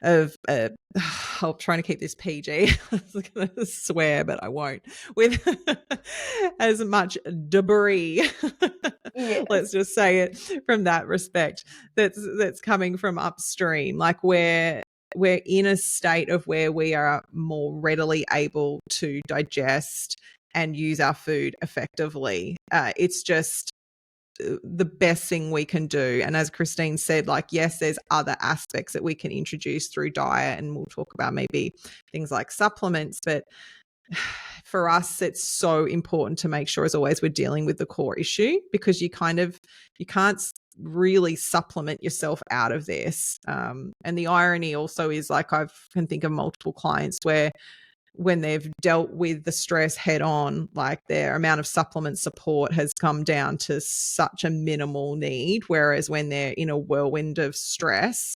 of I'm trying to keep this PG. I was going to swear, but I won't. With as much debris, Yes. let's just say it from that respect, that's coming from upstream. Like we're in a state of where we are more readily able to digest and use our food effectively. It's just the best thing we can do. And as Christine said, like, yes, there's other aspects that we can introduce through diet, and we'll talk about maybe things like supplements, but for us, it's so important to make sure, as always, we're dealing with the core issue, because you can't really supplement yourself out of this. And the irony also is, like, I can think of multiple clients where when they've dealt with the stress head on, like their amount of supplement support has come down to such a minimal need. Whereas when they're in a whirlwind of stress,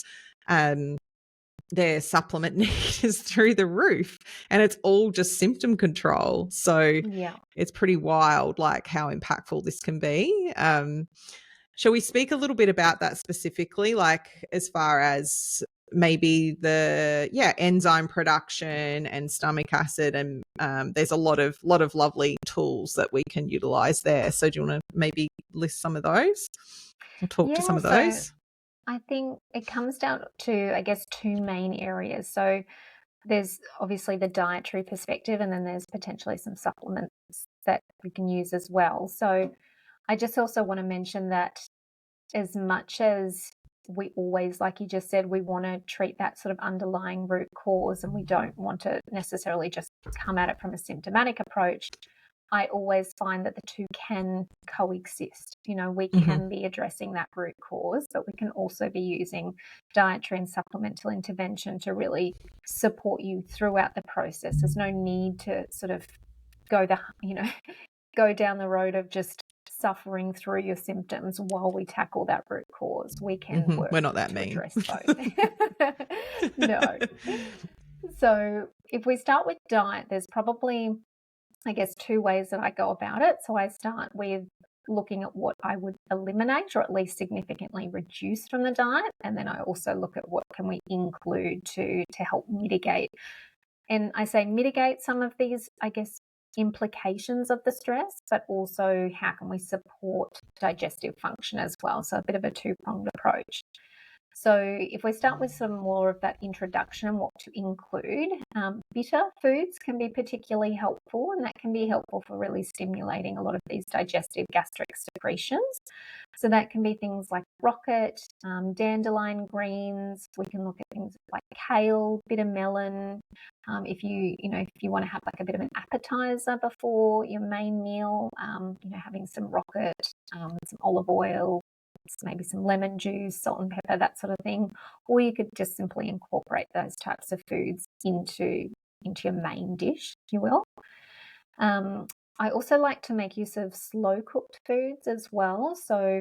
their supplement need is through the roof, and it's all just symptom control. So Yeah. it's pretty wild, like how impactful this can be. Shall we speak a little bit about that specifically, like as far as maybe the enzyme production and stomach acid, and there's a lot of lovely tools that we can utilize there. So do you want to maybe list some of those or talk to some of those? So I think it comes down to, I guess, two main areas. So there's obviously the dietary perspective, and then there's potentially some supplements that we can use as well. So I just also want to mention that as much as we always, like you just said, we want to treat that sort of underlying root cause, and we don't want to necessarily just come at it from a symptomatic approach, I always find that the two can coexist. We can be addressing that root cause, but we can also be using dietary and supplemental intervention to really support you throughout the process. There's no need to sort of go down the road of just suffering through your symptoms while we tackle that root cause. We can work We're not that to mean. address both. No. So if we start with diet, there's probably, I guess, two ways that I go about it. So I start with looking at what I would eliminate or at least significantly reduce from the diet. And then I also look at what can we include to help mitigate. And I say mitigate some of these, I guess, implications of the stress, but also how can we support digestive function as well. So a bit of a two-pronged approach. So if we start with some more of that introduction and what to include, bitter foods can be particularly helpful, and that can be helpful for really stimulating a lot of these digestive gastric secretions. So that can be things like rocket, dandelion greens. We can look at things like kale, bitter melon. If you want to have like a bit of an appetizer before your main meal, having some rocket, some olive oil, maybe some lemon juice, salt and pepper, that sort of thing. Or you could just simply incorporate those types of foods into your main dish, if you will. I also like to make use of slow cooked foods as well. So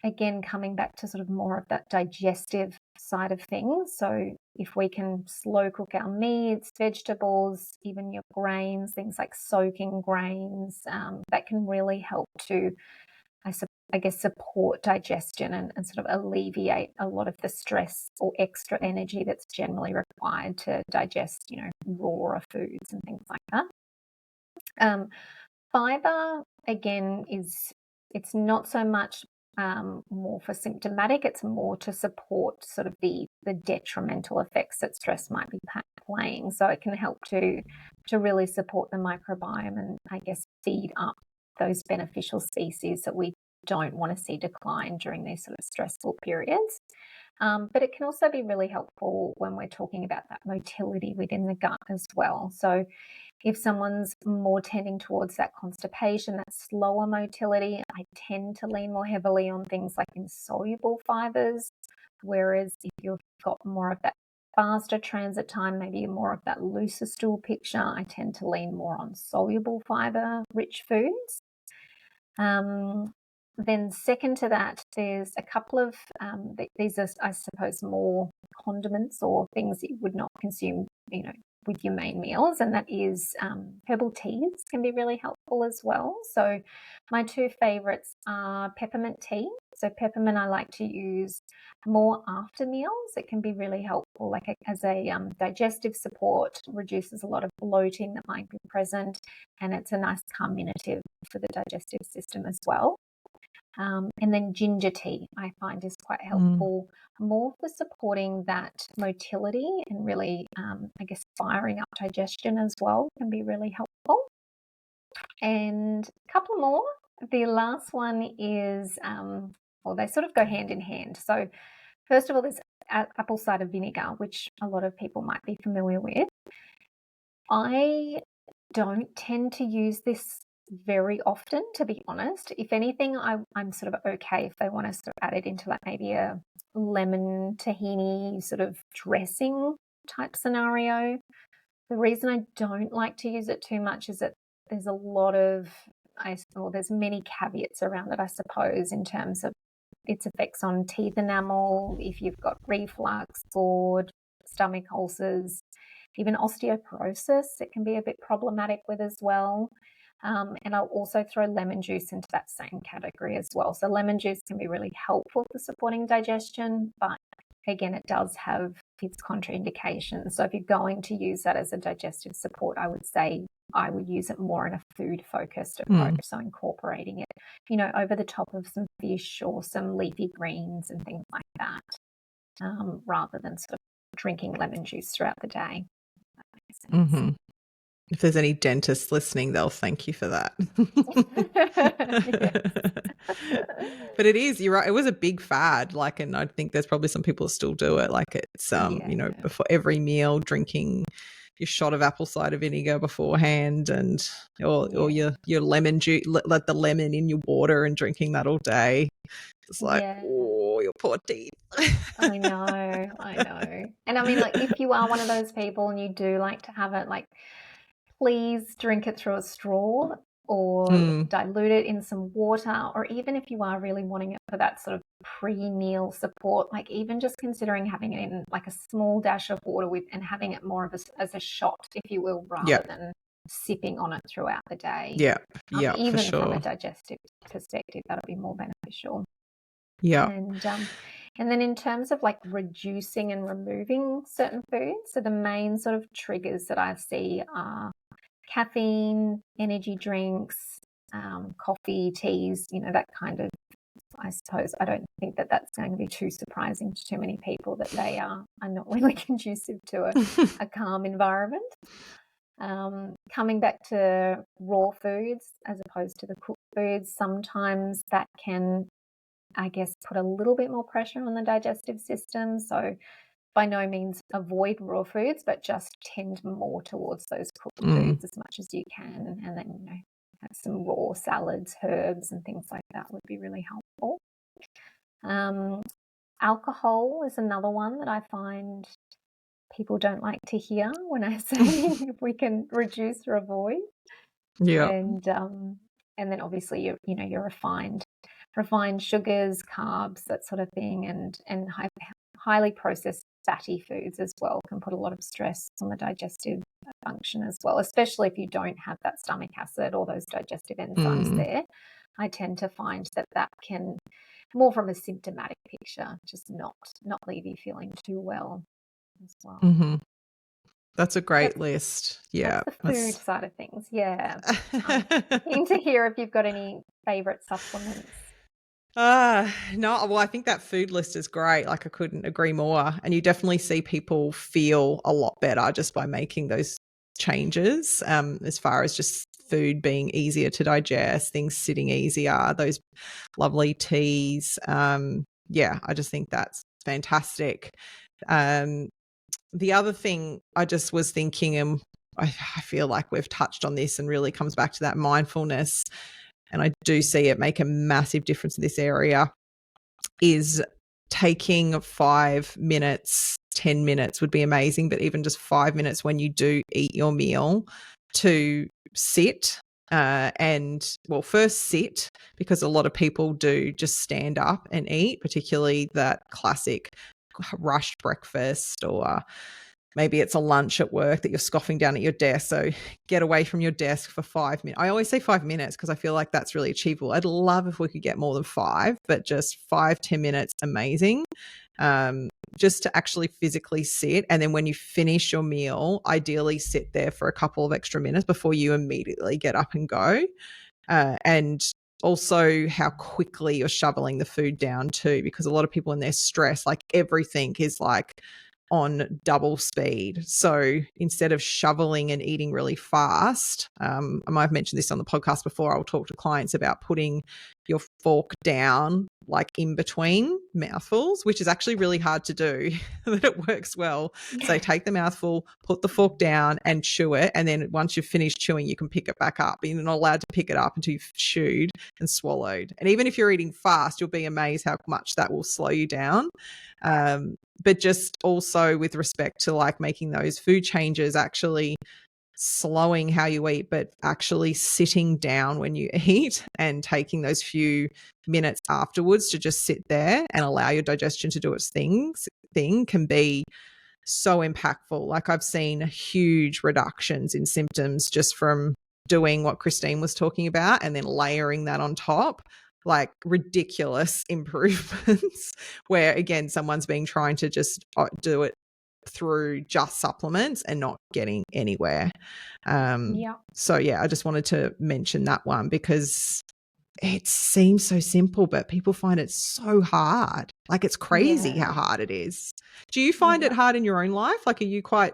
again, coming back to sort of more of that digestive side of things. So if we can slow cook our meats, vegetables, even your grains, things like soaking grains, that can really help to, I guess, support digestion and sort of alleviate a lot of the stress or extra energy that's generally required to digest, rawer foods and things like that. Fiber, again, it's not so much more for symptomatic, it's more to support sort of the the detrimental effects that stress might be playing. So it can help to really support the microbiome and, I guess, feed up those beneficial species that we don't want to see decline during these sort of stressful periods. But it can also be really helpful when we're talking about that motility within the gut as well. So if someone's more tending towards that constipation, that slower motility, I tend to lean more heavily on things like insoluble fibers. Whereas if you've got more of that faster transit time, maybe more of that looser stool picture, I tend to lean more on soluble fiber rich foods. Then second to that, there's a couple of, these are, I suppose, more condiments or things that you would not consume, with your main meals, and that is herbal teas can be really helpful as well. So my two favorites are peppermint tea. So peppermint I like to use more after meals. It can be really helpful, like as a digestive support, reduces a lot of bloating that might be present, and it's a nice carminative for the digestive system as well. And then ginger tea I find is quite helpful, more for supporting that motility and really, I guess, firing up digestion as well can be really helpful. And a couple more. The last one is, they sort of go hand in hand. So first of all, there's apple cider vinegar, which a lot of people might be familiar with. I don't tend to use this very often, to be honest. If anything, I'm sort of okay if they want to sort of add it into like maybe a lemon tahini sort of dressing type scenario. The reason I don't like to use it too much is that there's a lot of, there's many caveats around it, I suppose, in terms of its effects on teeth enamel, if you've got reflux, GERD, stomach ulcers, even osteoporosis, it can be a bit problematic with as well. And I'll also throw lemon juice into that same category as well. So lemon juice can be really helpful for supporting digestion, but again, it does have its contraindications. So if you're going to use that as a digestive support, I would say I would use it more in a food-focused approach. So incorporating it, over the top of some fish or some leafy greens and things like that, rather than sort of drinking lemon juice throughout the day. That makes sense. If there's any dentists listening, they'll thank you for that. But it is, you're right, it was a big fad, and I think there's probably some people who still do it. It's before every meal, drinking your shot of apple cider vinegar beforehand, and or your lemon juice, let the lemon in your water and drinking that all day. It's your poor teeth. I know. And I mean, if you are one of those people and you do like to have it, please drink it through a straw or dilute it in some water, or even if you are really wanting it for that sort of pre-meal support, even just considering having it in a small dash of water and having it more of as a shot, if you will, rather than sipping on it throughout the day. Even for sure. From a digestive perspective, that'll be more beneficial. And then in terms of reducing and removing certain foods, so the main sort of triggers that I see are caffeine, energy drinks, coffee, teas, that kind of, I suppose, I don't think that that's going to be too surprising to too many people that they are not really conducive to a calm environment. Coming back to raw foods as opposed to the cooked foods, sometimes that can, I guess, put a little bit more pressure on the digestive system. So by no means avoid raw foods, but just tend more towards those cooked foods as much as you can. And then, have some raw salads, herbs and things like that would be really helpful. Alcohol is another one that I find people don't like to hear when I say if we can reduce or avoid. And then obviously your refined sugars, carbs, that sort of thing, and highly processed fatty foods as well can put a lot of stress on the digestive function as well, especially if you don't have that stomach acid or those digestive enzymes there. I tend to find that can, more from a symptomatic picture, just not leave you feeling too well as well. That's a great list. That's the food side of things. I'm keen to hear if you've got any favorite supplements. No, well, I think that food list is great. Like, I couldn't agree more. And you definitely see people feel a lot better just by making those changes, as far as just food being easier to digest, things sitting easier, those lovely teas. Yeah, I just think that's fantastic. Um, the other thing I just was thinking, and I feel like we've touched on this and really comes back to that mindfulness, and I do see it make a massive difference in this area, is taking 5 minutes, 10 minutes would be amazing, but even just 5 minutes when you do eat your meal to sit, and well, first sit, because a lot of people do just stand up and eat, particularly that classic rushed breakfast, or maybe it's a lunch at work that you're scoffing down at your desk. So get away from your desk for 5 minutes. I always say 5 minutes because I feel like that's really achievable. I'd love if we could get more than 5, but just 5-10 minutes, amazing. Just to actually physically sit. And then when you finish your meal, ideally sit there for a couple of extra minutes before you immediately get up and go. And also how quickly you're shoveling the food down too, because a lot of people in their stress, like everything is like on double speed. So instead of shoveling and eating really fast, I might have mentioned this on the podcast before, I'll talk to clients about putting your fork down like in between mouthfuls, which is actually really hard to do, but it works well. So take the mouthful, put the fork down and chew it. And then once you've finished chewing, you can pick it back up. You're not allowed to pick it up until you've chewed and swallowed. And even if you're eating fast, you'll be amazed how much that will slow you down. But just also with respect to like making those food changes, actually slowing how you eat, but actually sitting down when you eat and taking those few minutes afterwards to just sit there and allow your digestion to do its thing can be so impactful. Like, I've seen huge reductions in symptoms just from doing what Christine was talking about and then layering that on top, like ridiculous improvements where, again, someone's been trying to just do it through just supplements and not getting anywhere. So yeah, I just wanted to mention that one because it seems so simple, but people find it so hard. Like, it's crazy how hard it is. Do you find it hard in your own life? Like, are you quite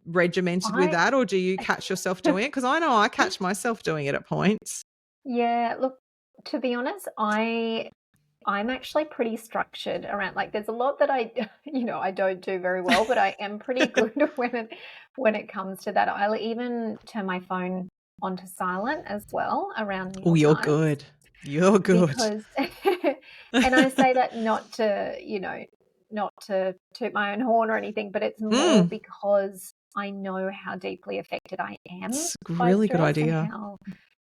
regimented with that, or do you catch yourself doing it? Because I know I catch myself doing it at points. Yeah, look, to be honest, I'm actually pretty structured around, like, there's a lot that I I don't do very well, but I am pretty good when it comes to that. I'll even turn my phone onto silent as well around meal Oh, you're times. good. You're good. Because and I say that not to, not to toot my own horn or anything, but it's more because I know how deeply affected I am It's a by really good stress idea. and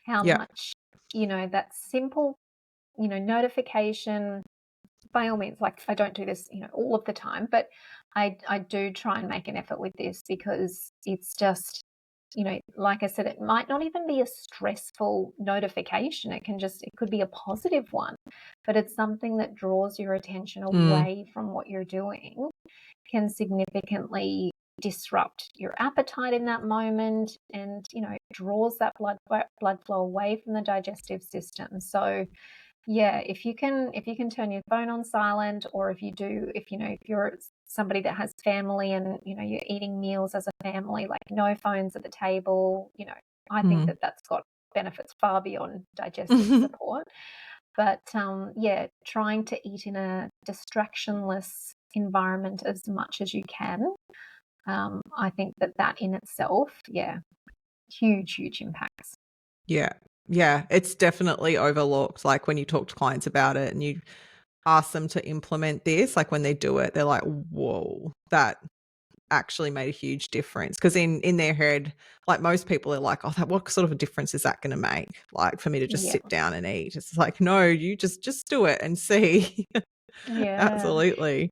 how much, that simple, notification, by all means, like, I don't do this, all of the time, but I do try and make an effort with this because it's just, like I said, it might not even be a stressful notification. It could be a positive one, but it's something that draws your attention away from what you're doing, can significantly disrupt your appetite in that moment, and, draws that blood flow away from the digestive system. So yeah, if you can turn your phone on silent, or if you're somebody that has family and, you're eating meals as a family, like no phones at the table, I think that that's got benefits far beyond digestive support. But yeah, trying to eat in a distractionless environment as much as you can. I think that in itself, huge impacts. Yeah. Yeah. It's definitely overlooked. Like, when you talk to clients about it and you ask them to implement this, like when they do it, they're like, whoa, that actually made a huge difference. Because in their head, like, most people are like, oh, what sort of a difference is that going to make? Like, for me to just sit down and eat. It's like, no, you just do it and see. Yeah. Absolutely.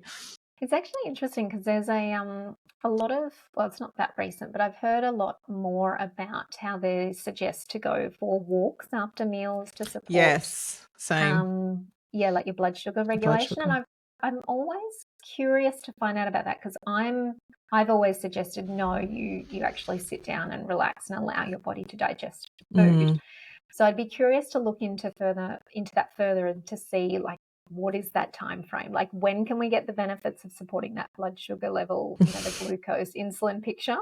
It's actually interesting because there's a lot of, well, it's not that recent, but I've heard a lot more about how they suggest to go for walks after meals to support. Yes, same. Like your blood sugar regulation. And I'm always curious to find out about that because I've always suggested, no, you actually sit down and relax and allow your body to digest food. So I'd be curious to look into that further and to see, like, what is that time frame? Like, when can we get the benefits of supporting that blood sugar level, the glucose insulin picture,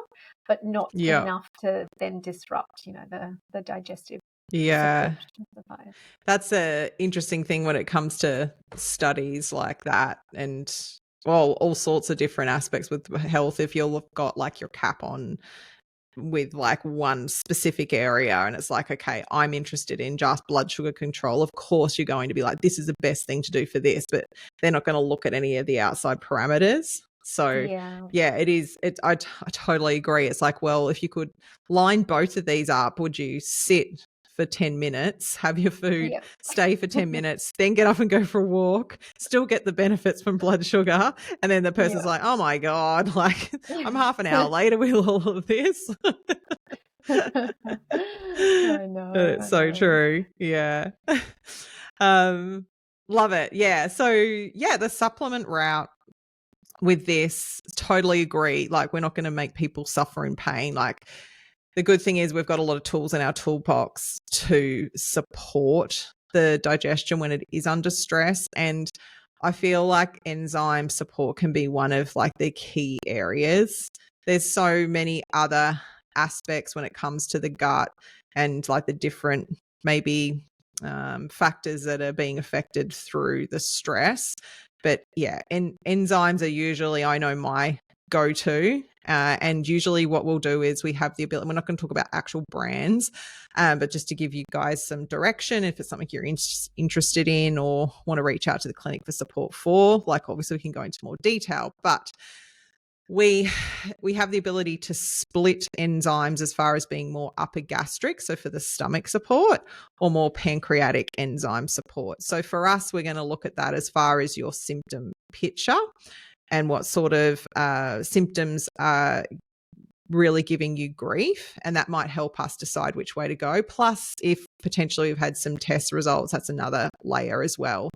but not Yeah. enough to then disrupt, the digestive Yeah. support, I suppose. That's a interesting thing when it comes to studies like that, and well, all sorts of different aspects with health. If you've got like your cap on with like one specific area and it's like, okay, I'm interested in just blood sugar control, of course you're going to be like, this is the best thing to do for this, but they're not going to look at any of the outside parameters. So yeah, it is. I totally agree. It's like, well, if you could line both of these up, would you sit for 10 minutes, have your food, stay for 10 minutes, then get up and go for a walk, still get the benefits from blood sugar? And then the person's like, oh my God, like I'm half an hour later with all of this. I know. It's so true. Yeah. Love it. Yeah. So yeah, the supplement route with this, totally agree. Like, we're not going to make people suffer in pain. Like, the good thing is we've got a lot of tools in our toolbox to support the digestion when it is under stress. And I feel like enzyme support can be one of like the key areas. There's so many other aspects when it comes to the gut and like the different maybe factors that are being affected through the stress. But yeah, enzymes are usually, I know, my go-to. And usually what we'll do is we have the ability, we're not going to talk about actual brands, but just to give you guys some direction, if it's something you're interested in or want to reach out to the clinic for support for, like obviously we can go into more detail, but we have the ability to split enzymes as far as being more upper gastric, so for the stomach support, or more pancreatic enzyme support. So for us, we're going to look at that as far as your symptom picture and what sort of symptoms are really giving you grief, and that might help us decide which way to go. Plus, if potentially we've had some test results, that's another layer as well.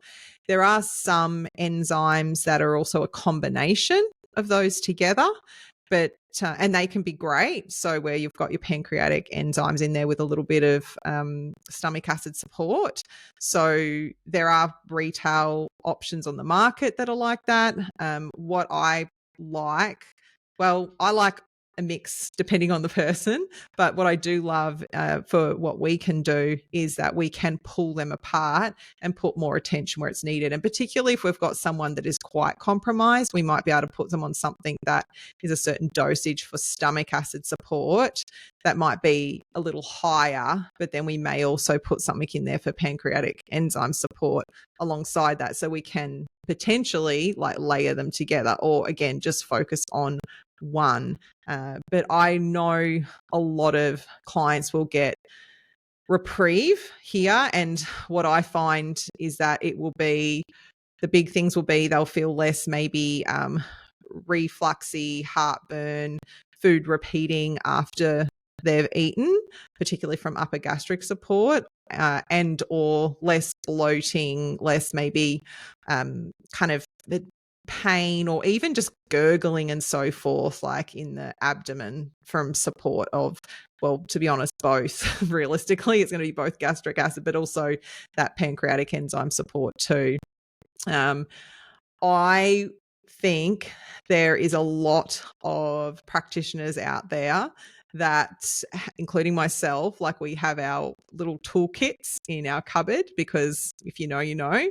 There are some enzymes that are also a combination of those together, but and they can be great. So where you've got your pancreatic enzymes in there with a little bit of stomach acid support. So there are retail options on the market that are like that. What I like, well, I like a mix depending on the person, but what I do love for what we can do is that we can pull them apart and put more attention where it's needed. And particularly if we've got someone that is quite compromised, we might be able to put them on something that is a certain dosage for stomach acid support that might be a little higher, but then we may also put something in there for pancreatic enzyme support alongside that, so we can potentially like layer them together, or again just focus on one. But I know a lot of clients will get reprieve here, and what I find is that it will be, the big things will be they'll feel less maybe refluxy, heartburn, food repeating after they've eaten, particularly from upper gastric support, and or less bloating, less maybe kind of the pain or even just gurgling and so forth, like in the abdomen from support of, well, to be honest, both. Realistically, it's going to be both gastric acid, but also that pancreatic enzyme support too. I think there is a lot of practitioners out there that, including myself, like we have our little toolkits in our cupboard, because if you know, you know.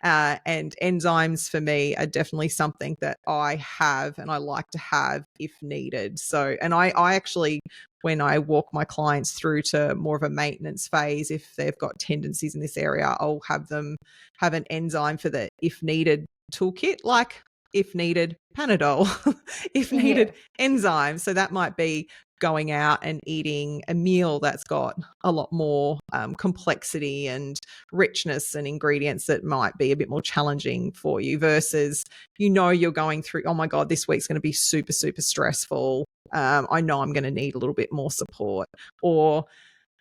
And enzymes for me are definitely something that I have and I like to have if needed. So, and I actually, when I walk my clients through to more of a maintenance phase, if they've got tendencies in this area, I'll have them have an enzyme for the if needed toolkit, like if needed Panadol, if needed enzymes. So that might be going out and eating a meal that's got a lot more complexity and richness and ingredients that might be a bit more challenging for you, versus, you're going through, oh my God, this week's going to be super, super stressful. I know I'm going to need a little bit more support. Or,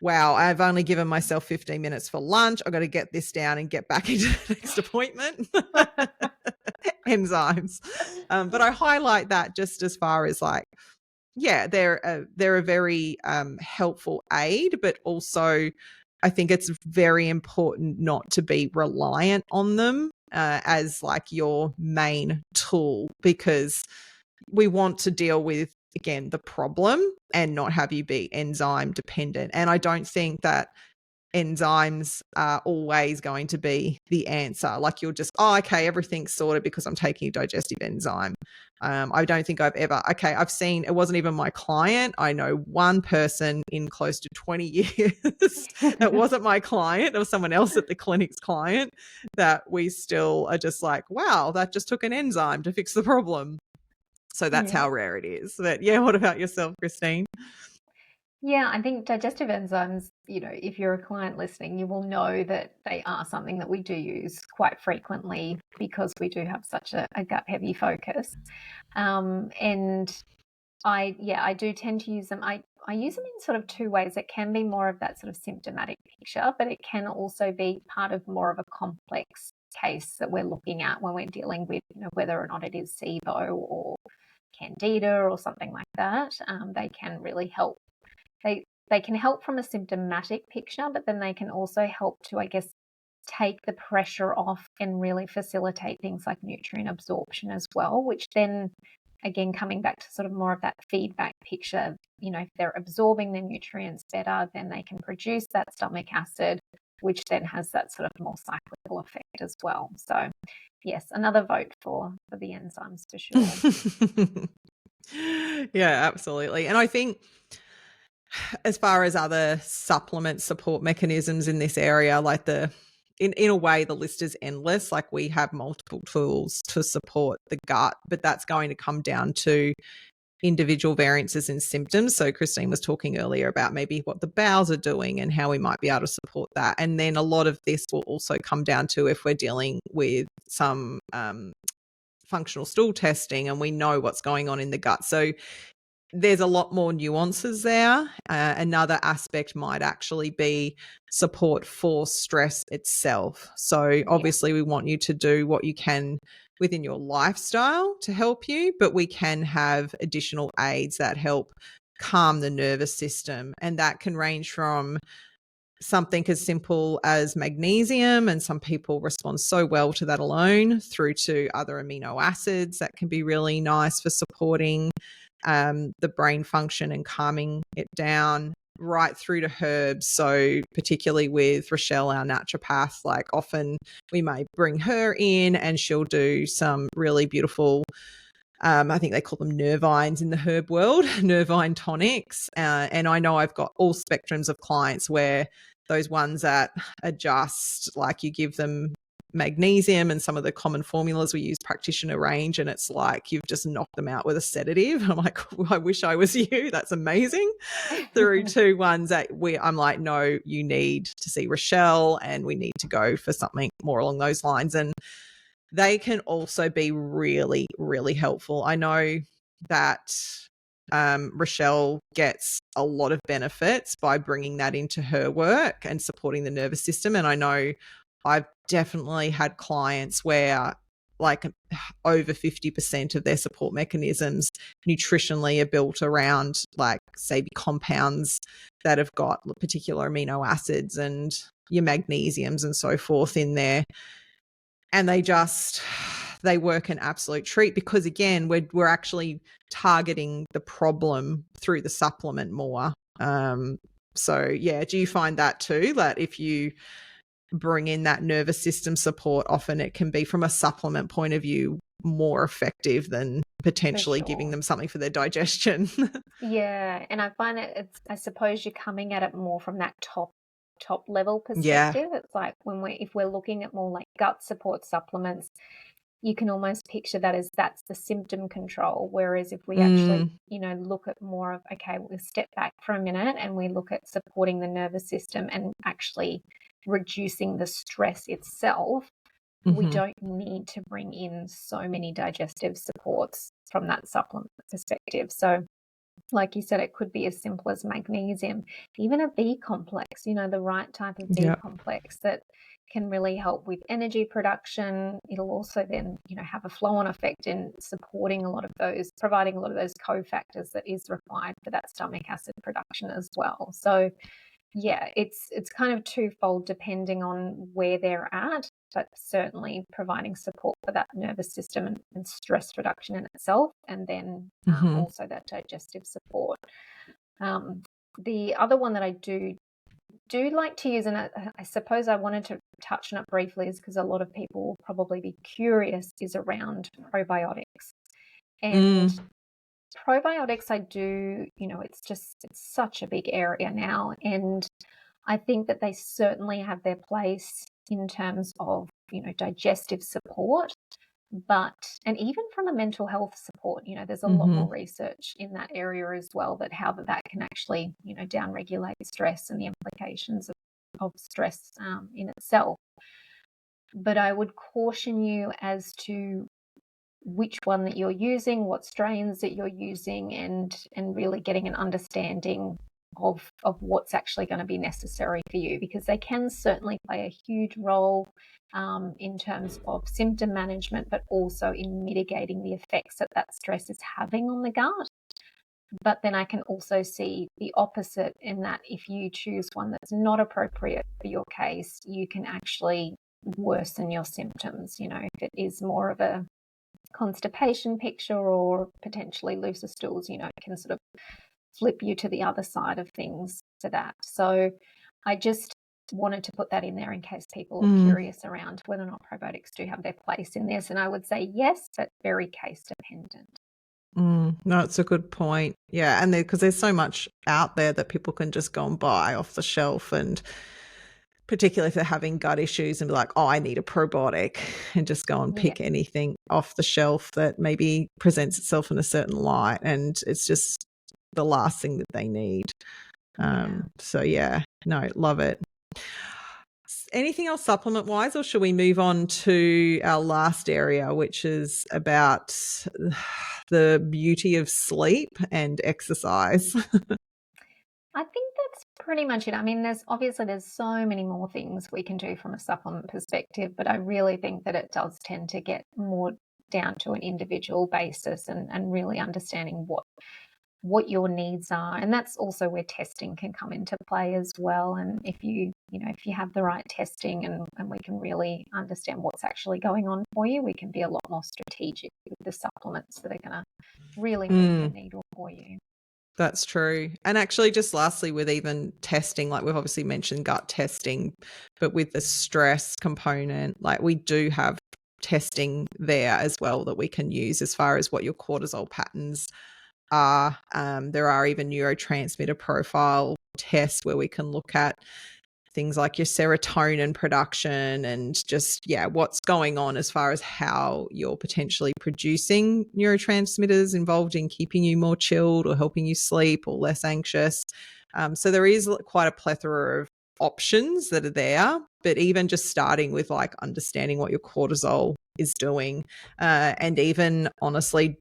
wow, I've only given myself 15 minutes for lunch. I've got to get this down and get back into the next appointment. Enzymes. But I highlight that just as far as like, yeah, they're a very helpful aid, but also I think it's very important not to be reliant on them as like your main tool, because we want to deal with, again, the problem and not have you be enzyme dependent. And I don't think that enzymes are always going to be the answer. Like you'll just, oh, okay, everything's sorted because I'm taking a digestive enzyme. I don't think I've seen, it wasn't even my client. I know one person in close to 20 years. It wasn't my client. It was someone else at the clinic's client that we still are just like, wow, that just took an enzyme to fix the problem. So that's how rare it is. But yeah, what about yourself, Christine? Yeah, I think digestive enzymes, if you're a client listening, you will know that they are something that we do use quite frequently because we do have such a gut heavy focus. And I do tend to use them. I use them in sort of two ways. It can be more of that sort of symptomatic picture, but it can also be part of more of a complex case that we're looking at when we're dealing with, whether or not it is SIBO or candida or something like that. They can really help. They can help from a symptomatic picture, but then they can also help to, I guess, take the pressure off and really facilitate things like nutrient absorption as well, which then, again, coming back to sort of more of that feedback picture, if they're absorbing the nutrients better, then they can produce that stomach acid, which then has that sort of more cyclical effect as well. So, yes, another vote for the enzymes for sure. Yeah, absolutely. And I think as far as other supplement support mechanisms in this area, like in a way, the list is endless. Like we have multiple tools to support the gut, but that's going to come down to individual variances in symptoms. So Christine was talking earlier about maybe what the bowels are doing and how we might be able to support that. And then a lot of this will also come down to if we're dealing with some functional stool testing and we know what's going on in the gut. So there's a lot more nuances there. Another aspect might actually be support for stress itself. So obviously we want you to do what you can within your lifestyle to help you, but we can have additional aids that help calm the nervous system. And that can range from something as simple as magnesium, and some people respond so well to that alone, through to other amino acids that can be really nice for supporting the brain function and calming it down, right through to herbs. So particularly with Rochelle, our naturopath, like often we may bring her in and she'll do some really beautiful, I think they call them nervines in the herb world, nervine tonics. And I know I've got all spectrums of clients where those ones that are just like you give them magnesium and some of the common formulas we use practitioner range, and it's like you've just knocked them out with a sedative. I'm like, I wish I was you. That's amazing. Through to ones that I'm like, no, you need to see Rochelle and we need to go for something more along those lines. And they can also be really, really helpful. I know that Rochelle gets a lot of benefits by bringing that into her work and supporting the nervous system. And I know I've definitely had clients where like over 50% of their support mechanisms nutritionally are built around like say compounds that have got particular amino acids and your magnesiums and so forth in there. And they work an absolute treat because again, we're actually targeting the problem through the supplement more. So yeah, do you find that too? That if you bring in that nervous system support, often it can be from a supplement point of view more effective than potentially giving them something for their digestion. Yeah, and I find that I suppose you're coming at it more from that top level perspective. It's like if we're looking at more like gut support supplements, you can almost picture that as that's the symptom control. Whereas if we actually, look at more of, okay, we'll step back for a minute and we look at supporting the nervous system and actually reducing the stress itself, we don't need to bring in so many digestive supports from that supplement perspective. So like you said, it could be as simple as magnesium, even a B complex, the right type of B complex that can really help with energy production. It'll also then, have a flow-on effect in supporting providing a lot of those cofactors that is required for that stomach acid production as well. So yeah, it's kind of twofold depending on where they're at, but certainly providing support for that nervous system and stress reduction in itself, and then Mm-hmm. also that digestive support. The other one that I do like to use, and I suppose I wanted to touch on it briefly, is because a lot of people will probably be curious, is around probiotics. And probiotics, I do, it's such a big area now. And I think that they certainly have their place in terms of, digestive support, and even from a mental health support, there's a lot more research in that area as well, that how that can actually, downregulate stress and the implications of stress in itself. But I would caution you as to which one that you're using, what strains that you're using, and really getting an understanding of what's actually going to be necessary for you, because they can certainly play a huge role in terms of symptom management, but also in mitigating the effects that stress is having on the gut. But then I can also see the opposite, in that if you choose one that's not appropriate for your case, you can actually worsen your symptoms. If it is more of a constipation picture or potentially looser stools, it can sort of flip you to the other side of things for that. So I just wanted to put that in there in case people are curious around whether or not probiotics do have their place in this. And I would say yes, but very case dependent. No, it's a good point. Yeah, and because there's so much out there that people can just go and buy off the shelf, and particularly if they're having gut issues, and be like, oh, I need a probiotic, and just go and pick anything off the shelf that maybe presents itself in a certain light, and it's just the last thing that they need. So yeah, no, love it. Anything else supplement wise, or should we move on to our last area, which is about the beauty of sleep and exercise? I think that's pretty much it. I mean, there's so many more things we can do from a supplement perspective, but I really think that it does tend to get more down to an individual basis, and really understanding what your needs are. And that's also where testing can come into play as well. And if you have the right testing, and we can really understand what's actually going on for you, we can be a lot more strategic with the supplements that are going to really move the needle for you. That's true. And actually, just lastly, with even testing, like we've obviously mentioned gut testing, but with the stress component, like we do have testing there as well that we can use as far as what your cortisol patterns are. There are even neurotransmitter profile tests where we can look at things like your serotonin production, and just, what's going on as far as how you're potentially producing neurotransmitters involved in keeping you more chilled or helping you sleep or less anxious. So there is quite a plethora of options that are there, but even just starting with like understanding what your cortisol is doing, and even honestly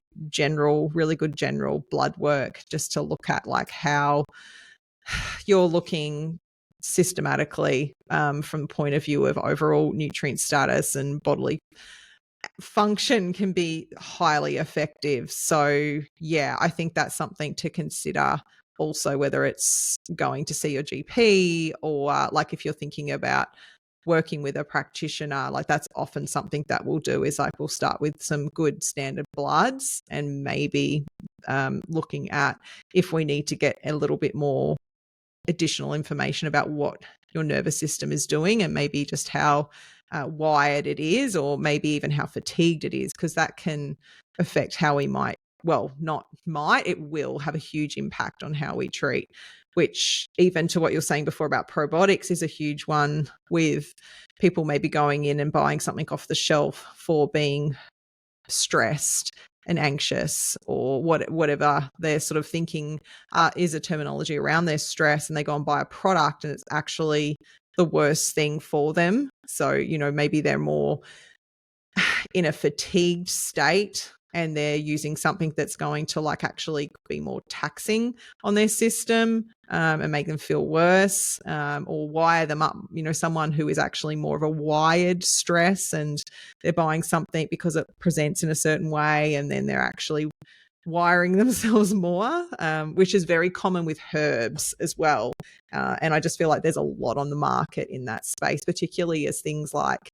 really good general blood work, just to look at like how you're looking systematically from the point of view of overall nutrient status and bodily function, can be highly effective. So I think that's something to consider also, whether it's going to see your GP or like if you're thinking about working with a practitioner, like that's often something that we'll do, is like we'll start with some good standard bloods, and maybe looking at if we need to get a little bit more additional information about what your nervous system is doing, and maybe just how wired it is, or maybe even how fatigued it is, because that can affect how we it will have a huge impact on how we treat, which, even to what you're saying before about probiotics, is a huge one, with people maybe going in and buying something off the shelf for being stressed and anxious, or whatever they're sort of thinking is a terminology around their stress, and they go and buy a product and it's actually the worst thing for them. So, maybe they're more in a fatigued state, and they're using something that's going to like actually be more taxing on their system, and make them feel worse, or wire them up. Someone who is actually more of a wired stress, and they're buying something because it presents in a certain way, and then they're actually wiring themselves more, which is very common with herbs as well. And I just feel like there's a lot on the market in that space, particularly as things like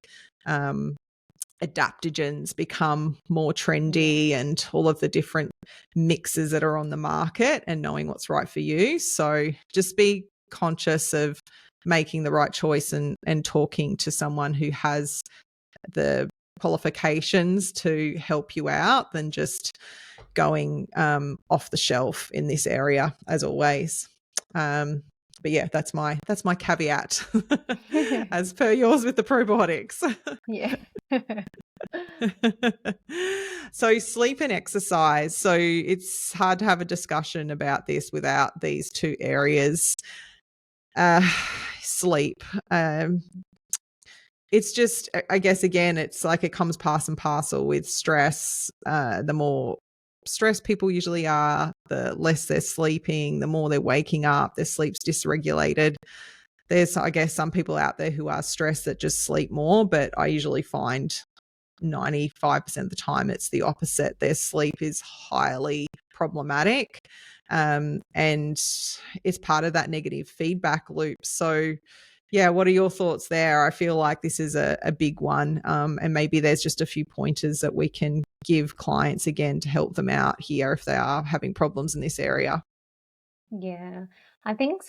adaptogens become more trendy and all of the different mixes that are on the market, and knowing what's right for you. So just be conscious of making the right choice and talking to someone who has the qualifications to help you out than just going off the shelf in this area, as always. But yeah, that's my caveat as per yours with the probiotics. Yeah. So sleep and exercise. So it's hard to have a discussion about this without these two areas. Sleep. It's just, I guess, again, it's like it comes part and parcel with stress. The more stressed people usually are, the less they're sleeping, the more they're waking up, their sleep's dysregulated. There's, I guess, some people out there who are stressed that just sleep more, but I usually find 95% of the time it's the opposite. Their sleep is highly problematic, and it's part of that negative feedback loop. So yeah, what are your thoughts there? I feel like this is a big one, and maybe there's just a few pointers that we can give clients again to help them out here if they are having problems in this area. Yeah, I think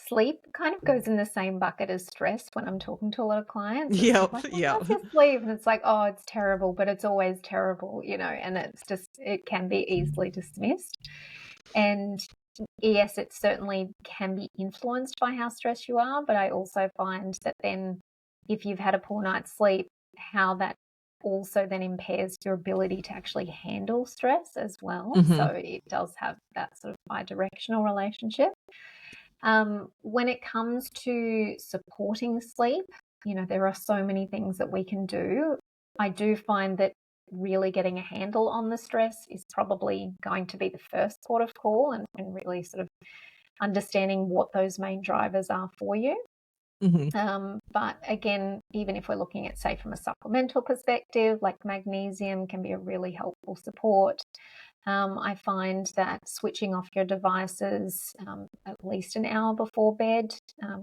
sleep kind of goes in the same bucket as stress when I'm talking to a lot of clients. It's Yep, like, well, yep. how's your sleep? And it's like, oh, it's terrible, but it's always terrible, and it can be easily dismissed. And yes, it certainly can be influenced by how stressed you are, but I also find that then if you've had a poor night's sleep, how that also then impairs your ability to actually handle stress as well. So it does have that sort of bi-directional relationship. When it comes to supporting sleep, there are so many things that we can do. I do find that really getting a handle on the stress is probably going to be the first port of call, and really sort of understanding what those main drivers are for you. But again, even if we're looking at, say, from a supplemental perspective, like magnesium can be a really helpful support. I find that switching off your devices at least an hour before bed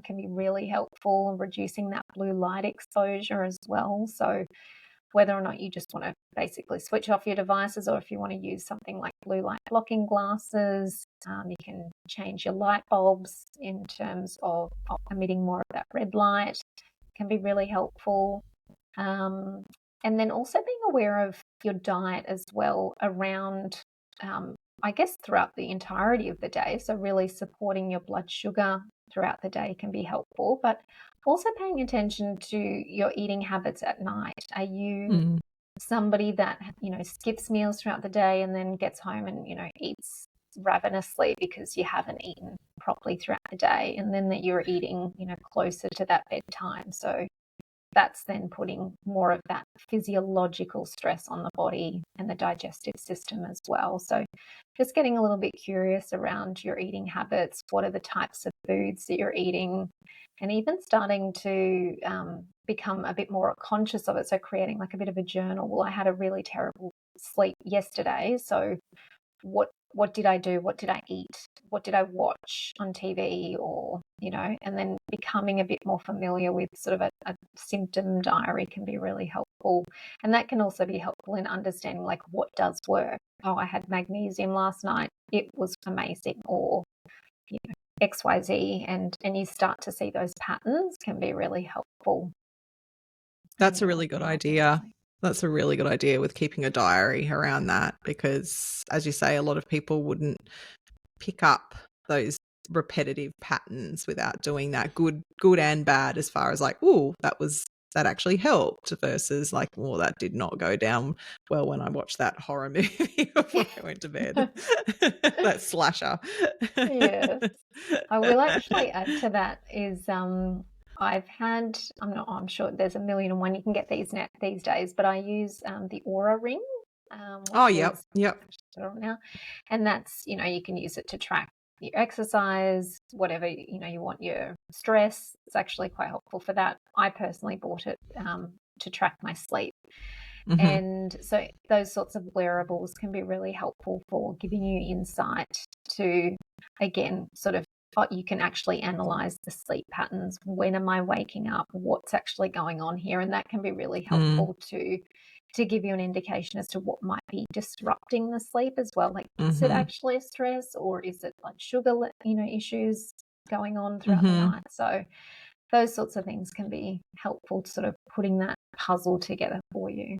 can be really helpful in reducing that blue light exposure as well. So whether or not you just want to basically switch off your devices, or if you want to use something like blue light blocking glasses, you can change your light bulbs in terms of emitting more of that red light, can be really helpful. And then also being aware of your diet as well around, I guess, throughout the entirety of the day. So really supporting your blood sugar throughout the day can be helpful, but also paying attention to your eating habits at night. Are you somebody that, skips meals throughout the day and then gets home and, eats ravenously because you haven't eaten properly throughout the day, and then that you're eating, closer to that bedtime? So that's then putting more of that physiological stress on the body and the digestive system as well. So just getting a little bit curious around your eating habits. What are the types of foods that you're eating? And even starting to become a bit more conscious of it. So creating like a bit of a journal. Well, I had a really terrible sleep yesterday. So what did I do? What did I eat? What did I watch on TV? Or, and then becoming a bit more familiar with sort of a symptom diary can be really helpful. And that can also be helpful in understanding like what does work. Oh, I had magnesium last night. It was amazing. Or, XYZ, and you start to see those patterns can be really helpful. That's a really good idea. That's a really good idea with keeping a diary around that, because as you say, a lot of people wouldn't pick up those repetitive patterns without doing that, good and bad, as far as like, oh, that actually helped, versus like, well, that did not go down well when I watched that horror movie before I went to bed. That slasher. Yes. I will actually add to that is I'm sure there's a million and one you can get these days, but I use the Aura Ring. Oh, Which yep. is now, and that's, you can use it to track your exercise, whatever, you want, your stress. It's actually quite helpful for that. I personally bought it to track my sleep. Mm-hmm. And so those sorts of wearables can be really helpful for giving you insight to, again, sort of, you can actually analyze the sleep patterns. When am I waking up? What's actually going on here? And that can be really helpful to give you an indication as to what might be disrupting the sleep as well. Like, is it actually stress, or is it like sugar, issues going on throughout the night? So those sorts of things can be helpful to sort of putting that puzzle together for you.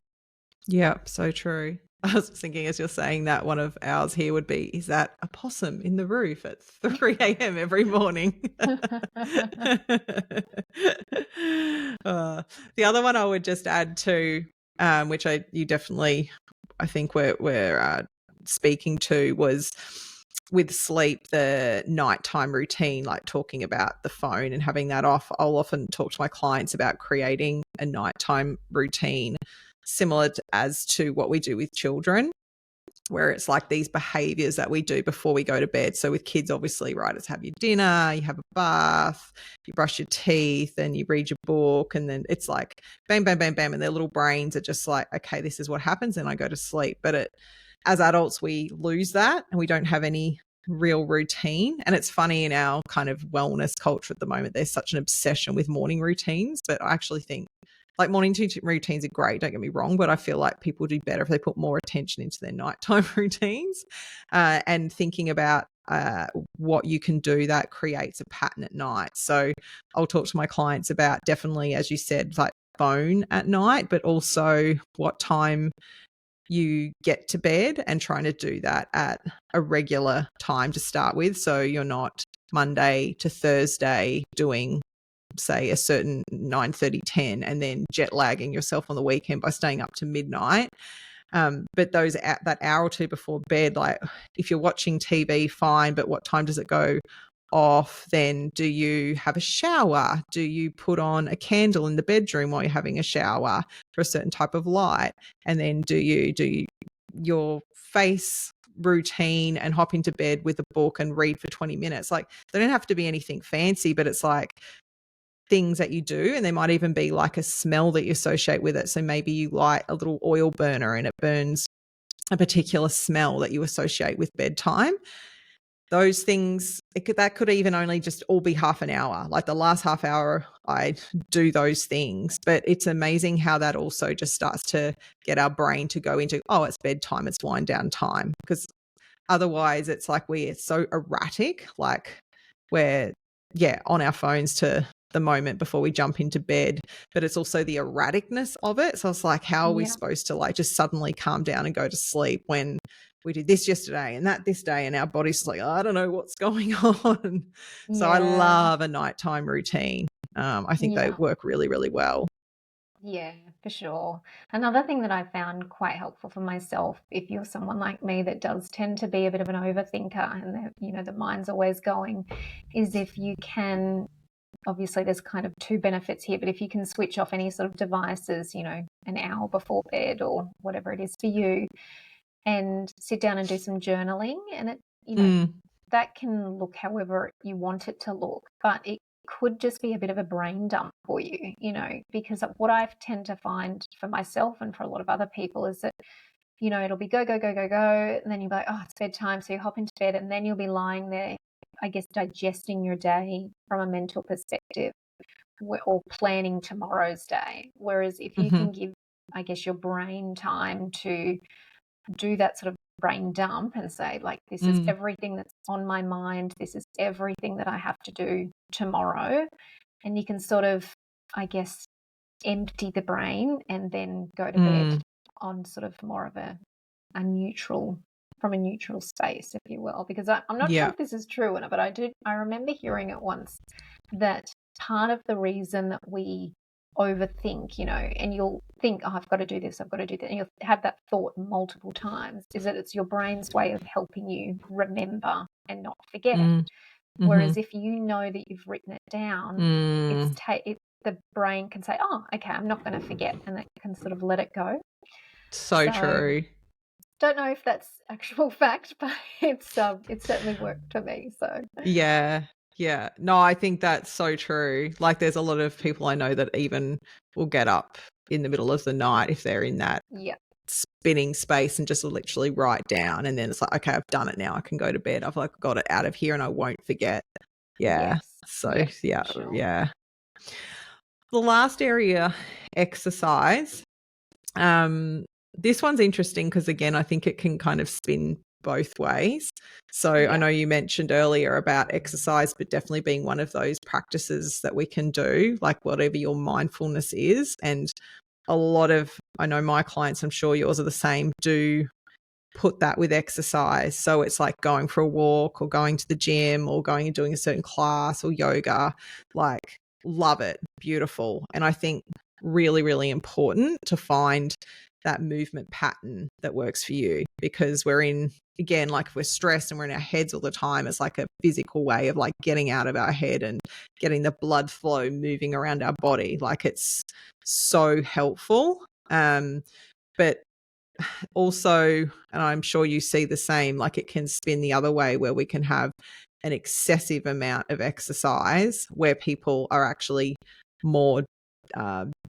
Yeah, so true. I was thinking as you're saying that, one of ours here would be, is that a possum in the roof at 3 a.m. every morning? The other one I would just add to, which you definitely, I think we're speaking to, was with sleep, the nighttime routine, like talking about the phone and having that off. I'll often talk to my clients about creating a nighttime routine similar as to what we do with children, where it's like these behaviors that we do before we go to bed. So with kids, obviously, right, it's have your dinner, you have a bath, you brush your teeth, and you read your book, and then it's like bam, bam, bam, bam, and their little brains are just like, okay, this is what happens, and I go to sleep. But as adults, we lose that and we don't have any real routine. And it's funny, in our kind of wellness culture at the moment, there's such an obsession with morning routines, but I actually think like morning routines are great, don't get me wrong, but I feel like people do better if they put more attention into their nighttime routines, and thinking about what you can do that creates a pattern at night. So I'll talk to my clients about, definitely, as you said, like phone at night, but also what time you get to bed, and trying to do that at a regular time to start with. So you're not Monday to Thursday doing, say, a certain 9:30, 10, and then jet lagging yourself on the weekend by staying up to midnight. But that hour or two before bed, like if you're watching TV, fine, but what time does it go off? Then do you have a shower? Do you put on a candle in the bedroom while you're having a shower for a certain type of light? And then do you your face routine and hop into bed with a book and read for 20 minutes? Like, they don't have to be anything fancy, but it's like things that you do, and there might even be like a smell that you associate with it. So maybe you light a little oil burner and it burns a particular smell that you associate with bedtime. Those things, that could even only just all be half an hour. Like the last half hour, I do those things. But it's amazing how that also just starts to get our brain to go into, oh, it's bedtime, it's wind down time. Because otherwise it's like we're so erratic, like we're, on our phones to the moment before we jump into bed, but it's also the erraticness of it. So it's like, how are we supposed to like just suddenly calm down and go to sleep when we did this yesterday and that this day, and our body's like, oh, I don't know what's going on. So I love a nighttime routine. I think they work really, really well. Yeah, for sure. Another thing that I found quite helpful for myself, if you're someone like me that does tend to be a bit of an overthinker and the mind's always going, is if you can, obviously there's kind of two benefits here, but if you can switch off any sort of devices, an hour before bed or whatever it is for you, and sit down and do some journaling, and it, that can look however you want it to look, but it could just be a bit of a brain dump for you, because what I tend to find for myself and for a lot of other people is that, it'll be go, go, go, go, go. And then you'll be like, oh, it's bedtime. So you hop into bed, and then you'll be lying there, I guess, digesting your day from a mental perspective, or planning tomorrow's day. Whereas if you can give, I guess, your brain time to do that sort of brain dump and say, like, this is everything that's on my mind, this is everything that I have to do tomorrow, and you can sort of, I guess, empty the brain and then go to bed on sort of more of a neutral, from a neutral space, if you will, because I'm not sure if this is true or not, but I remember hearing it once, that part of the reason that we overthink, and you'll think, oh, I've got to do this, I've got to do that, and you'll have that thought multiple times, is that it's your brain's way of helping you remember and not forget. Whereas if you know that you've written it down, the brain can say, oh, okay, I'm not going to forget, and it can sort of let it go. So true. Don't know if that's actual fact, but it's certainly worked for me. So yeah, no, I think that's so true. Like, there's a lot of people I know that even will get up in the middle of the night if they're in that Yeah. spinning space, and just literally write down, and then it's like, okay, I've done it now, I can go to bed, I've like got it out of here and I won't forget. Yeah. Yes. So Yeah, for sure. yeah. The last area, exercise. This one's interesting because, again, I think it can kind of spin both ways. So I know you mentioned earlier about exercise, but definitely being one of those practices that we can do, like whatever your mindfulness is. And a lot of, I know my clients, I'm sure yours are the same, do put that with exercise. So it's like going for a walk or going to the gym or going and doing a certain class or yoga. Like, love it. Beautiful. And I think really, really important to find that movement pattern that works for you, because we're in, again, like if we're stressed and we're in our heads all the time, it's like a physical way of like getting out of our head and getting the blood flow moving around our body. Like, it's so helpful. But also, and I'm sure you see the same, like it can spin the other way where we can have an excessive amount of exercise where people are actually more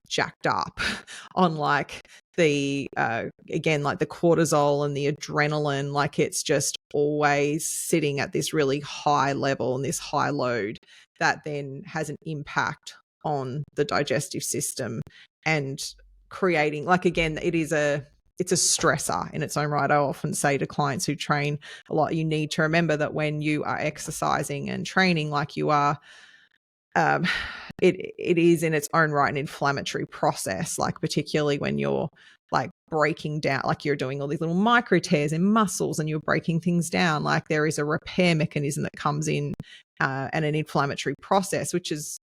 jacked up on like the again, like the cortisol and the adrenaline, like it's just always sitting at this really high level and this high load that then has an impact on the digestive system and creating, like, again, it's a stressor in its own right. I often say to clients who train a lot, you need to remember that when you are exercising and training like you are, it is in its own right an inflammatory process, like particularly when you're like breaking down, like you're doing all these little micro tears in muscles and you're breaking things down, like there is a repair mechanism that comes in and an inflammatory process,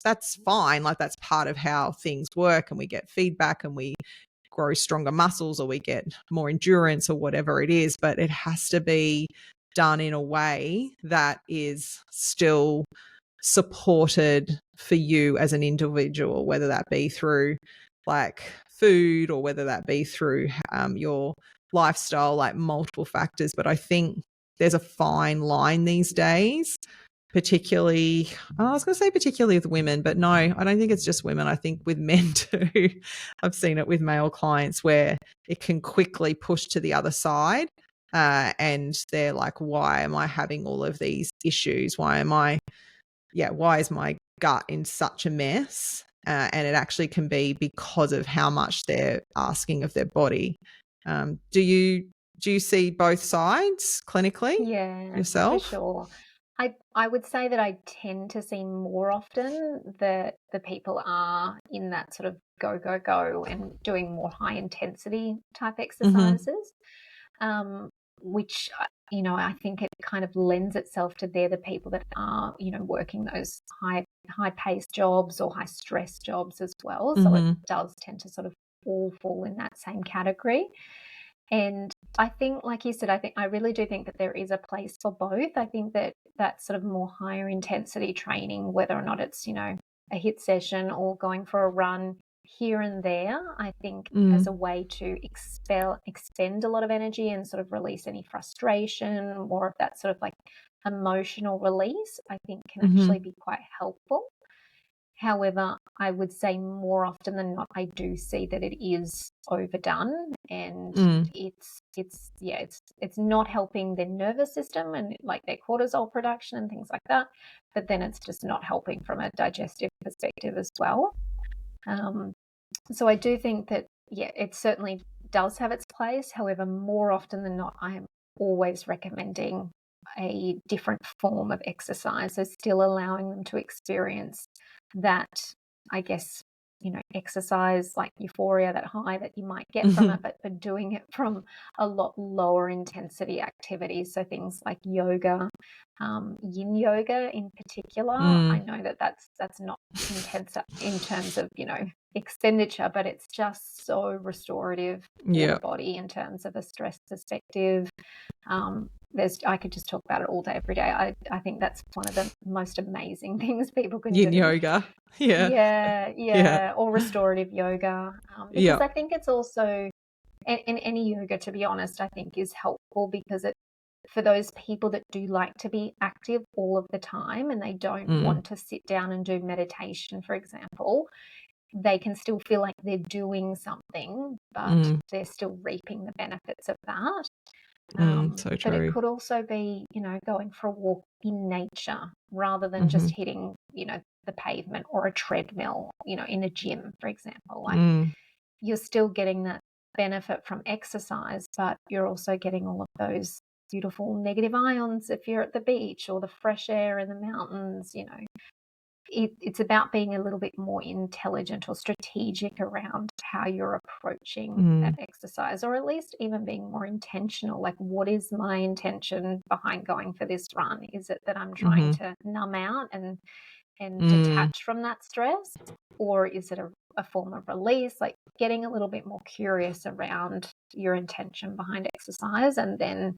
that's fine. Like that's part of how things work, and we get feedback and we grow stronger muscles or we get more endurance or whatever it is, but it has to be done in a way that is still supported for you as an individual, whether that be through like food or whether that be through your lifestyle, like multiple factors. But I think there's a fine line these days, particularly, I was going to say particularly with women, but no, I don't think it's just women. I think with men too. I've seen it with male clients where it can quickly push to the other side. And they're like, why am I having all of these issues? Why is my gut in such a mess? And it actually can be because of how much they're asking of their body. Do you see both sides clinically yourself? For sure. I would say that I tend to see more often that the people are in that sort of go and doing more high intensity type exercises, which, I think it kind of lends itself to they're the people that are, working those high paced jobs or high stress jobs as well. So it does tend to sort of all fall in that same category. And I think, like you said, I really do think that there is a place for both. I think that sort of more higher intensity training, whether or not it's, a HIIT session or going for a run here and there, I think as a way to expend a lot of energy and sort of release any frustration, more of that sort of like emotional release, I think can actually be quite helpful. However, I would say more often than not, I do see that it is overdone, and it's not helping their nervous system and like their cortisol production and things like that. But then it's just not helping from a digestive perspective as well. So I do think that, it certainly does have its place. However, more often than not, I am always recommending a different form of exercise. So still allowing them to experience that, I guess, exercise like euphoria, that high that you might get from it, but doing it from a lot lower intensity activities. So things like yoga, yin yoga in particular. I know that that's not intense in terms of, expenditure, but it's just so restorative for the body in terms of a stress perspective. I could just talk about it all day, every day. I think that's one of the most amazing things people can do. Yin yoga. Yeah. Or restorative yoga. Because I think it's also, and any yoga, to be honest, I think is helpful because for those people that do like to be active all of the time and they don't want to sit down and do meditation, for example, they can still feel like they're doing something, but they're still reaping the benefits of that. So but true. it could also be, going for a walk in nature rather than just hitting, the pavement or a treadmill, in a gym, for example. Like you're still getting that benefit from exercise, but you're also getting all of those beautiful negative ions if you're at the beach, or the fresh air in the mountains. It's about being a little bit more intelligent or strategic around how you're approaching that exercise, or at least even being more intentional. Like, what is my intention behind going for this run? Is it that I'm trying to numb out and detach from that stress, or is it a form of release? Like, getting a little bit more curious around your intention behind exercise, and then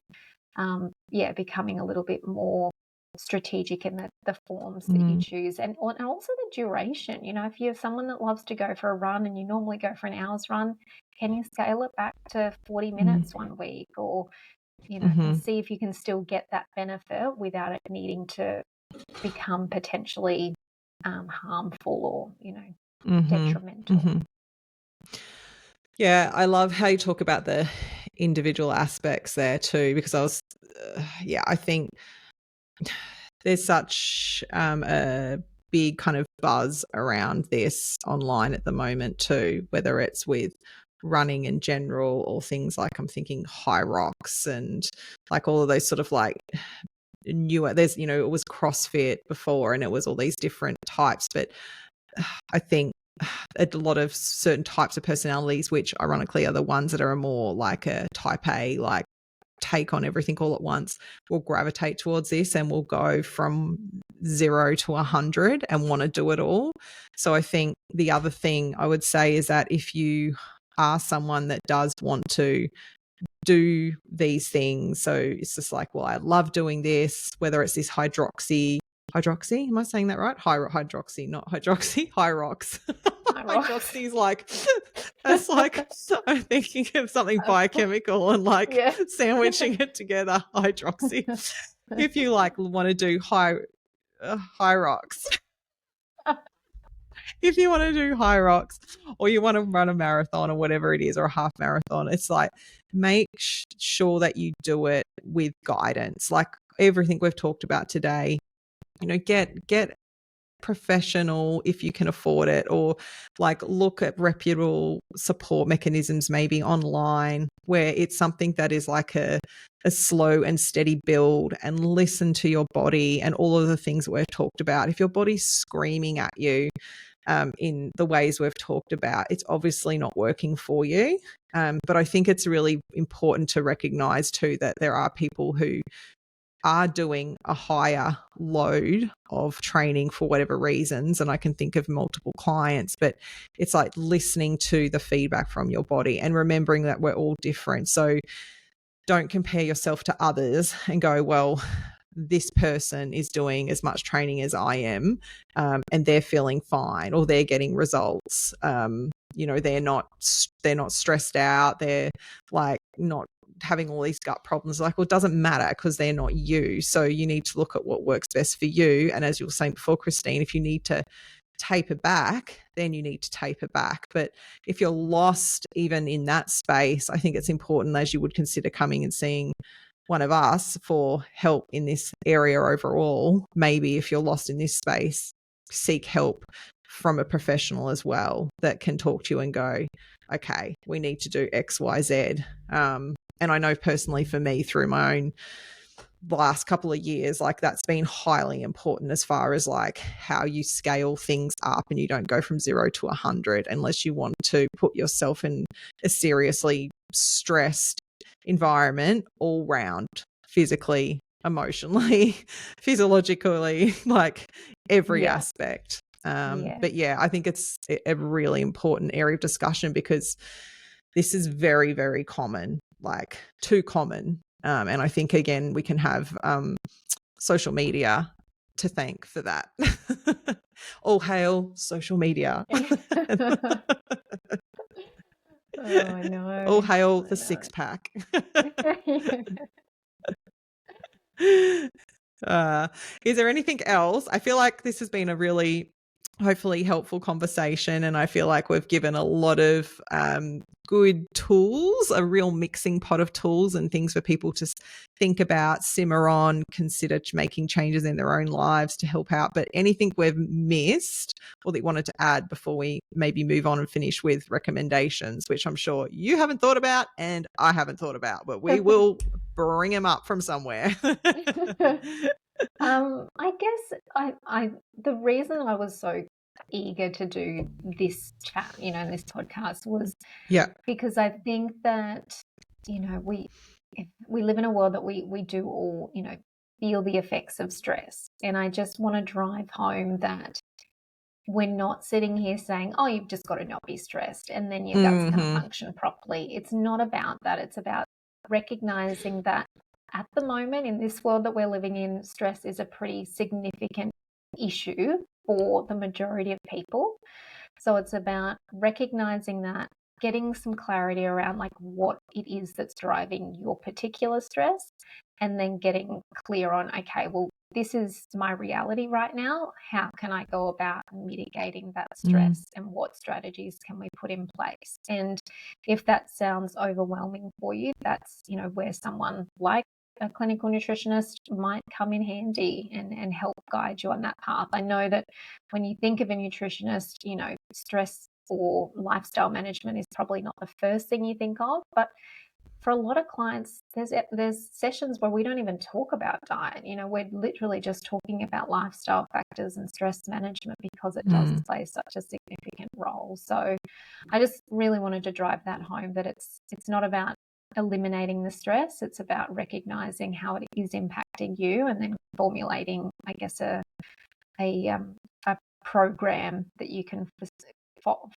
becoming a little bit more strategic in the forms that you choose, and also the duration. If you're someone that loves to go for a run and you normally go for an hour's run, can you scale it back to 40 minutes one week, or and see if you can still get that benefit without it needing to become potentially harmful or detrimental. Yeah, I love how you talk about the individual aspects there too, because I think there's such a big kind of buzz around this online at the moment too, whether it's with running in general or things like, I'm thinking high rocks and like all of those sort of like newer, there's, it was CrossFit before and it was all these different types, but I think a lot of certain types of personalities, which ironically are the ones that are more like a type A, like take on everything all at once, will gravitate towards this and will go from 0 to 100 and want to do it all. So I think the other thing I would say is that if you are someone that does want to do these things, so it's just like, well, I love doing this, whether it's this hydroxy, am I saying that right? Hydroxy, not hydroxy, high rocks. Hydroxy is like, that's like, I'm thinking of something biochemical and like sandwiching it together, hydroxy. If you like want to do high rocks, if you want to do high rocks, or you want to run a marathon or whatever it is, or a half marathon, it's like, make sure that you do it with guidance. Like everything we've talked about today, get professional if you can afford it, or like look at reputable support mechanisms maybe online, where it's something that is like a slow and steady build, and listen to your body and all of the things that we've talked about. If your body's screaming at you in the ways we've talked about, it's obviously not working for you. But I think it's really important to recognize too that there are people who are doing a higher load of training for whatever reasons. And I can think of multiple clients, but it's like listening to the feedback from your body and remembering that we're all different. So don't compare yourself to others and go, well, this person is doing as much training as I am, and they're feeling fine, or they're getting results. They're not stressed out. They're like not having all these gut problems. Like, well, it doesn't matter because they're not you. So you need to look at what works best for you. And as you were saying before, Christine, if you need to taper back, then you need to taper back. But if you're lost even in that space, I think it's important, as you would consider coming and seeing one of us for help in this area overall. Maybe if you're lost in this space, seek help from a professional as well that can talk to you and go, okay, we need to do X, Y, Z. And I know personally for me, through my own last couple of years, like that's been highly important as far as like how you scale things up, and you don't go from 0 to 100 unless you want to put yourself in a seriously stressed environment all round, physically, emotionally, physiologically, like every aspect. But I think it's a really important area of discussion, because this is very, very common, like too common. And I think, again, we can have social media to thank for that. All hail social media. Oh, I know. All hail the six-pack. Is there anything else? I feel like this has been a really hopefully helpful conversation, and I feel like we've given a lot of good tools, a real mixing pot of tools and things for people to think about, simmer on, consider making changes in their own lives to help out. But anything we've missed or that you wanted to add before we maybe move on and finish with recommendations, which I'm sure you haven't thought about and I haven't thought about, but we will bring them up from somewhere. I guess the reason I was so eager to do this chat, in this podcast was because I think that, we live in a world that we do all, feel the effects of stress. And I just want to drive home that we're not sitting here saying, oh, you've just got to not be stressed and then your gut's going to function properly. It's not about that. It's about recognizing that at the moment in this world that we're living in, stress is a pretty significant issue for the majority of people. So it's about recognizing that, getting some clarity around like what it is that's driving your particular stress, and then getting clear on, okay, well, this is my reality right now. How can I go about mitigating that stress and what strategies can we put in place? And if that sounds overwhelming for you, that's, where someone like a clinical nutritionist might come in handy and help guide you on that path. I know that when you think of a nutritionist, stress or lifestyle management is probably not the first thing you think of, but for a lot of clients, there's sessions where we don't even talk about diet. We're literally just talking about lifestyle factors and stress management because it does play such a significant role. So I just really wanted to drive that home, that it's not about eliminating the stress. It's about recognizing how it is impacting you and then formulating, I guess, a program that you can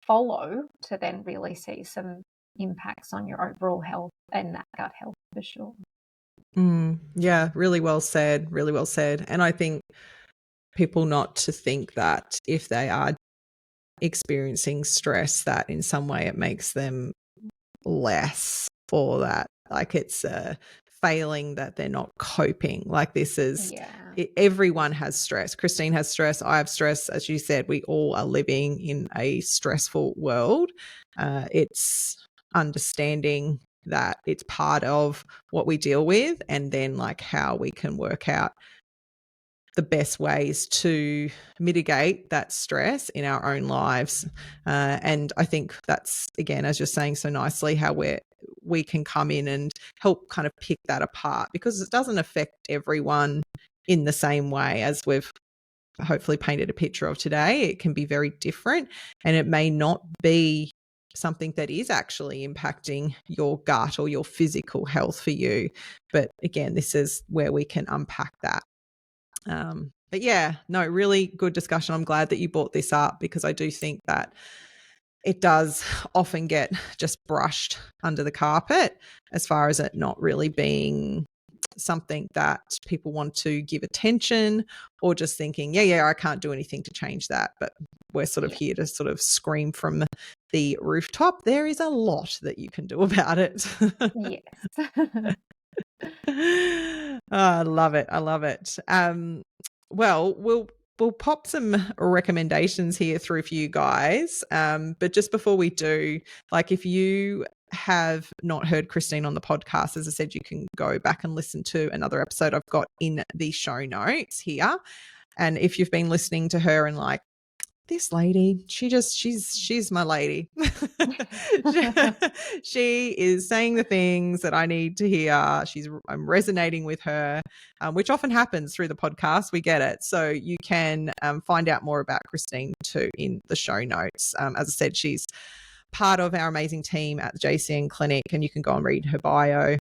follow to then really see some impacts on your overall health and that gut health for sure. Yeah, really well said. Really well said. And I think people not to think that if they are experiencing stress, that in some way it makes them less, or that like it's a failing, that they're not coping. Like this is everyone has stress. Christine has stress. I have stress. As you said, we all are living in a stressful world. It's understanding that it's part of what we deal with, and then like how we can work out the best ways to mitigate that stress in our own lives. And I think that's, again, as you're saying so nicely, how we can come in and help kind of pick that apart, because it doesn't affect everyone in the same way as we've hopefully painted a picture of today. It can be very different, and it may not be something that is actually impacting your gut or your physical health for you. But again, this is where we can unpack that. But yeah, no, really good discussion. I'm glad that you brought this up, because I do think that it does often get just brushed under the carpet as far as it not really being something that people want to give attention, or just thinking, I can't do anything to change that. But we're sort of here to sort of scream from the rooftop, there is a lot that you can do about it. Yes. Oh, I love it. I love it. Well, we'll pop some recommendations here through for you guys. But just before we do, like if you have not heard Christine on the podcast, as I said, you can go back and listen to another episode I've got in the show notes here. And if you've been listening to her and like, this lady, she's my lady. She is saying the things that I need to hear. I'm resonating with her, which often happens through the podcast. We get it. So you can find out more about Christine too in the show notes. As I said, she's part of our amazing team at the JCN Clinic, and you can go and read her bio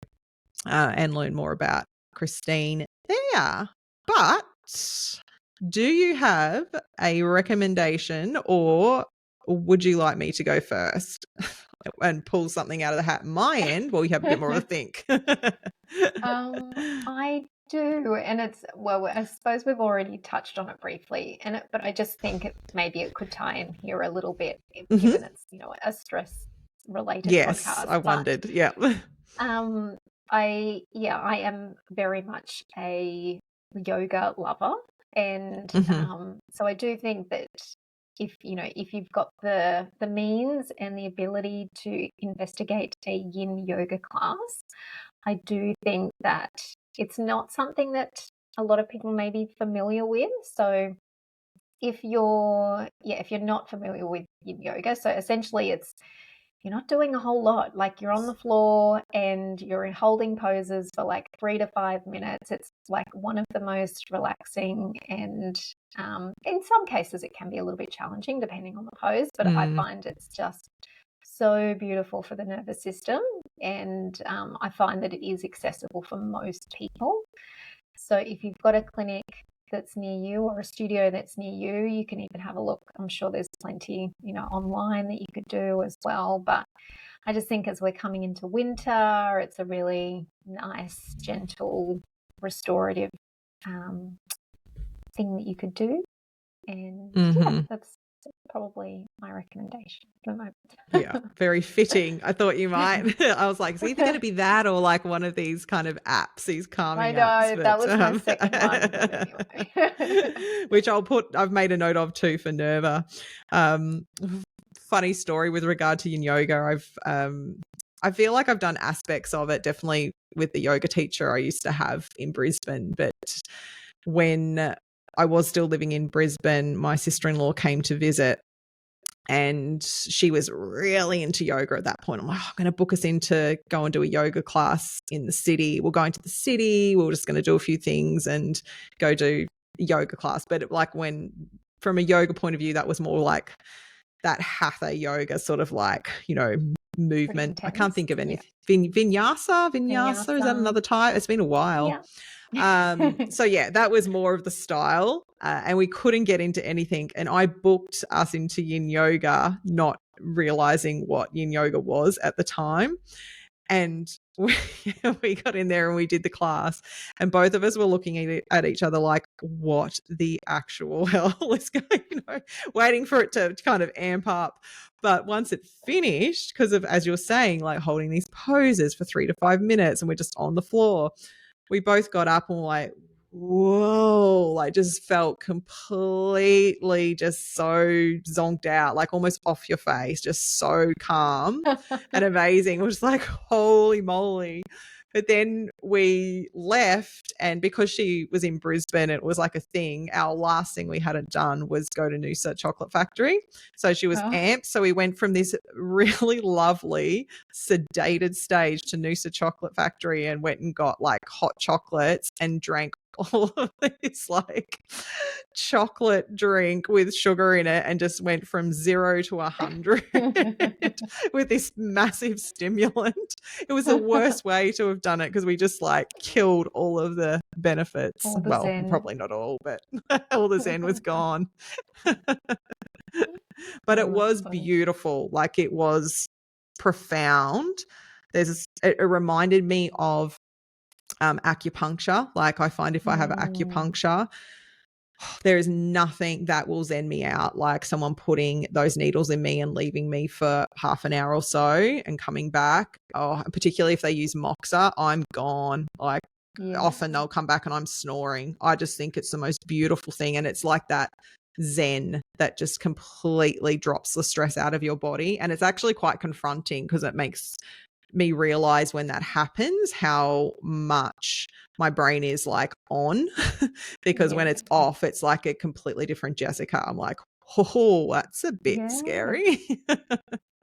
and learn more about Christine there. But do you have a recommendation, or would you like me to go first and pull something out of the hat my end while you have a bit more of a think? I do, and I suppose we've already touched on it briefly, but I just think maybe it could tie in here a little bit, given it's a stress related yes, podcast. I wondered. Yeah. I am very much a yoga lover. And so I do think that if you've got the means and the ability to investigate a yin yoga class, I do think that it's not something that a lot of people may be familiar with. So if you're not familiar with yin yoga, so essentially you're not doing a whole lot. Like, you're on the floor and you're in holding poses for like 3 to 5 minutes. It's like one of the most relaxing, and in some cases it can be a little bit challenging depending on the pose, but I find it's just so beautiful for the nervous system, and I find that it is accessible for most people. So if you've got a clinic that's near you or a studio that's near you, you can even have a look. I'm sure there's plenty, online that you could do as well. But I just think as we're coming into winter, it's a really nice, gentle, restorative thing that you could do. And that's probably my recommendation at the moment. Yeah, very fitting. I thought you might. I was like, it's either going to be that or like one of these kind of apps, these calming apps. That was my second one. But anyway. Which I've made a note of too for Nerva. Funny story with regard to yin yoga. I feel like I've done aspects of it definitely with the yoga teacher I used to have in Brisbane. But when I was still living in Brisbane, my sister-in-law came to visit, and she was really into yoga at that point. I'm like, I'm going to book us in to go and do a yoga class in the city. We're going to the city. We're just going to do a few things and go do a yoga class. But like, from a yoga point of view, that was more like that hatha yoga sort of like, movement. I can't think of anything. Yeah. Vinyasa. Is that another type? It's been a while. Yeah. So yeah, that was more of the style, and we couldn't get into anything, and I booked us into yin yoga not realizing what yin yoga was at the time, and we got in there and we did the class, and both of us were looking at each other like, what the actual hell is going, waiting for it to kind of amp up. But once it finished, because of, as you're saying, like holding these poses for 3 to 5 minutes and we're just on the floor, we both got up and were like, whoa, like just felt completely just so zonked out, like almost off your face, just so calm and amazing. It was like, holy moly. But then we left, and because she was in Brisbane, it was like a thing. Our last thing we hadn't done was go to Noosa Chocolate Factory. So she was amped. So we went from this really lovely, sedated stage to Noosa Chocolate Factory and went and got like hot chocolates and drank all of this like chocolate drink with sugar in it, and just went from 0 to 100 with this massive stimulant. It was the worst way to have done it, because we just like killed all of the benefits. Well, zen. Probably not all, but all the zen was gone. But it was beautiful. Like, it was profound. It reminded me of acupuncture. Like, I find if I have acupuncture, there is nothing that will zen me out like someone putting those needles in me and leaving me for half an hour or so and coming back. Oh, particularly if they use Moxa, I'm gone. Like, often they'll come back and I'm snoring. I just think it's the most beautiful thing, and it's like that zen that just completely drops the stress out of your body. And it's actually quite confronting, because it makes me realize when that happens how much my brain is like on because when it's off, it's like a completely different Jessica. I'm like, oh, that's a bit scary.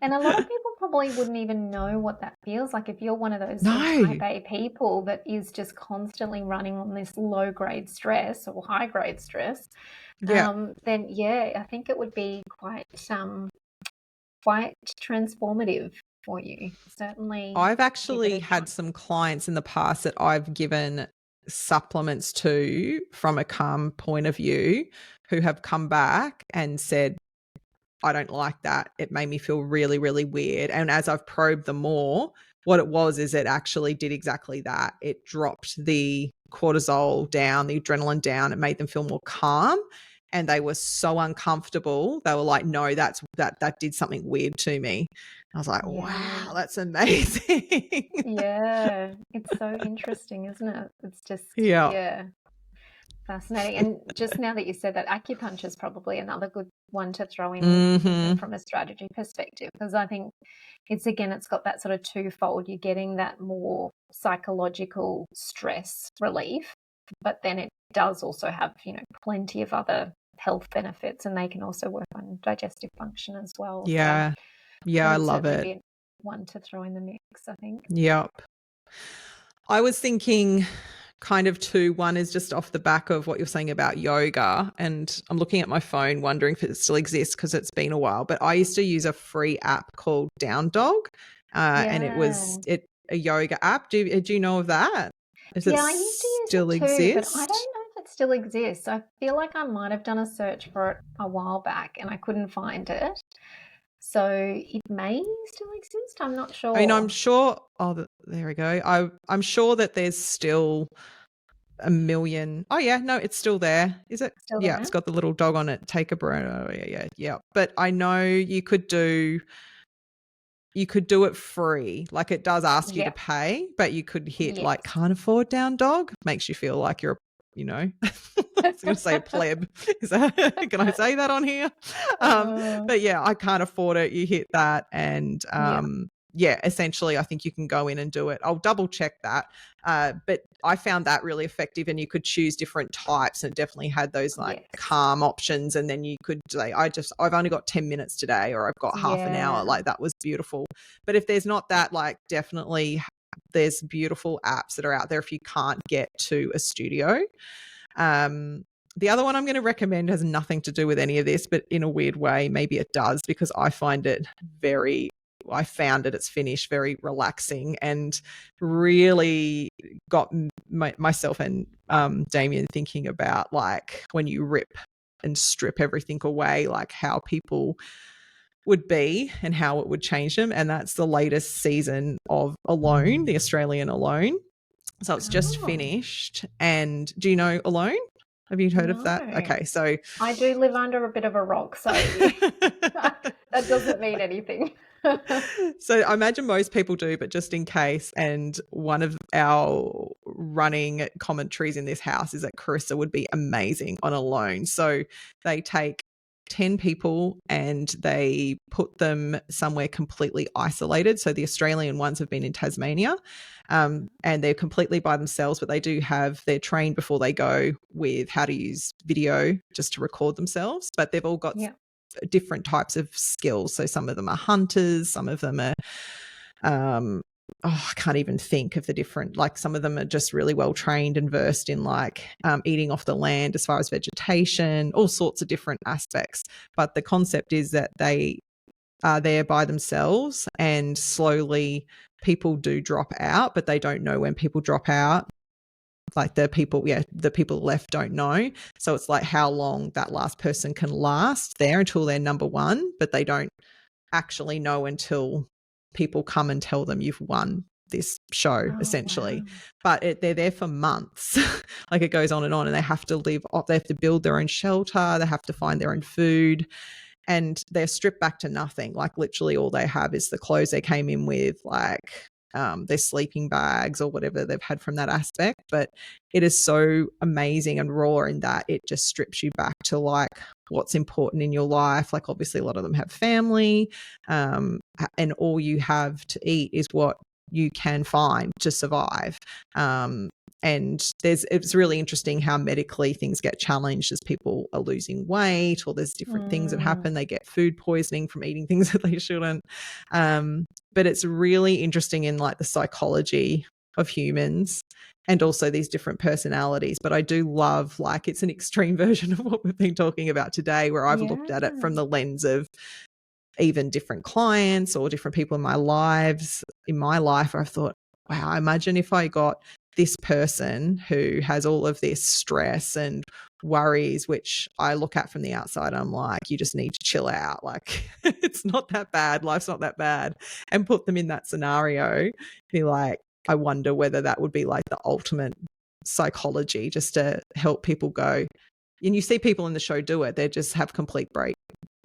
And a lot of people probably wouldn't even know what that feels like. If you're one of those type A people that is just constantly running on this low grade stress or high grade stress, then I think it would be quite transformative for you. Certainly. I've actually had some clients in the past that I've given supplements to from a calm point of view who have come back and said, I don't like that. It made me feel really, really weird. And as I've probed them more, what it was is it actually did exactly that. It dropped the cortisol down, the adrenaline down. It made them feel more calm. And they were so uncomfortable. They were like, no, that did something weird to me. I was like, wow, that's amazing. It's so interesting, isn't it? It's just, Fascinating. And just now that you said that, acupuncture is probably another good one to throw in from a strategy perspective, because I think it's got that sort of twofold. You're getting that more psychological stress relief, but then it does also have, plenty of other health benefits, and they can also work on digestive function as well. Yeah. So Yeah, I love it. Be one to throw in the mix, I think. Yep. I was thinking kind of two. One is just off the back of what you're saying about yoga, and I'm looking at my phone wondering if it still exists because it's been a while, but I used to use a free app called Down Dog, and it was a yoga app. Do you know of that? I used to use it too, but I don't know if it still exists. I feel like I might have done a search for it a while back and I couldn't find it. So it may still exist. I'm not sure. I mean, I'm sure. Oh, there we go. I'm sure that there's still a million. Oh yeah, no, it's still there. Is it? Still yeah, there? It's got the little dog on it. Take a breath. Oh yeah. But I know you could do it free. Like it does ask you to pay, but you could hit like can't afford Down Dog. Makes you feel like you're I was going to say a pleb. Can I say that on here? But yeah, I can't afford it. You hit that and essentially I think you can go in and do it. I'll double check that. But I found that really effective, and you could choose different types, and it definitely had those calm options. And then you could say, I've only got 10 minutes today, or I've got half an hour. Like that was beautiful. But if there's not that, like definitely there's beautiful apps that are out there if you can't get to a studio. The other one I'm going to recommend has nothing to do with any of this, but in a weird way, maybe it does, because I found it its finish very relaxing and really got myself and Damien thinking about like when you rip and strip everything away, like how people would be and how it would change them. And that's the latest season of Alone, the Australian Alone. So it's just finished. And do you know Alone? Have you heard of that? Okay, so I do live under a bit of a rock, so that doesn't mean anything. So I imagine most people do, but just in case. And one of our running commentaries in this house is that Carissa would be amazing on Alone. So they take 10 people and they put them somewhere completely isolated. So the Australian ones have been in Tasmania, and they're completely by themselves, but they're trained before they go with how to use video just to record themselves. But they've all got different types of skills. So some of them are hunters, some of them are I can't even think of the different, like some of them are just really well trained and versed in like eating off the land as far as vegetation, all sorts of different aspects. But the concept is that they are there by themselves, and slowly people do drop out, but they don't know when people drop out. Like the people left don't know. So it's like how long that last person can last there until they're number one, but they don't actually know until people come and tell them you've won this show, essentially. Wow. But they're there for months. Like it goes on, and they have to they have to build their own shelter, they have to find their own food, and they're stripped back to nothing. Like literally all they have is the clothes they came in with, like their sleeping bags or whatever they've had from that aspect. But it is so amazing and raw in that it just strips you back to like what's important in your life. Like obviously a lot of them have family, and all you have to eat is what you can find to survive. And it's really interesting how medically things get challenged as people are losing weight, or there's different things that happen. They get food poisoning from eating things that they shouldn't. But it's really interesting in like the psychology of humans and also these different personalities. But I do love, like, it's an extreme version of what we've been talking about today, where I've looked at it from the lens of even different clients or different people in my life, where I've thought, wow, imagine if I got this person who has all of this stress and worries, which I look at from the outside, I'm like, you just need to chill out. Like it's not that bad. Life's not that bad. And put them in that scenario, be like, I wonder whether that would be like the ultimate psychology, just to help people go. And you see people in the show do it. They just have complete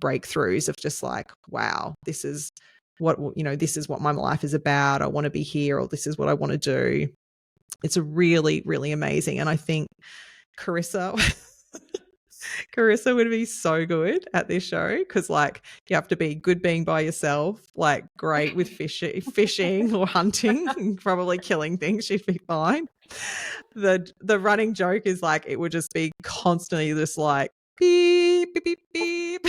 breakthroughs of just like, wow, this is what my life is about. I want to be here, or this is what I want to do. It's really, really amazing. And I think Carissa. Carissa would be so good at this show because, like, you have to be good being by yourself, like great with fishing or hunting, probably killing things. She'd be fine. The running joke is like it would just be constantly just like beep beep beep beep.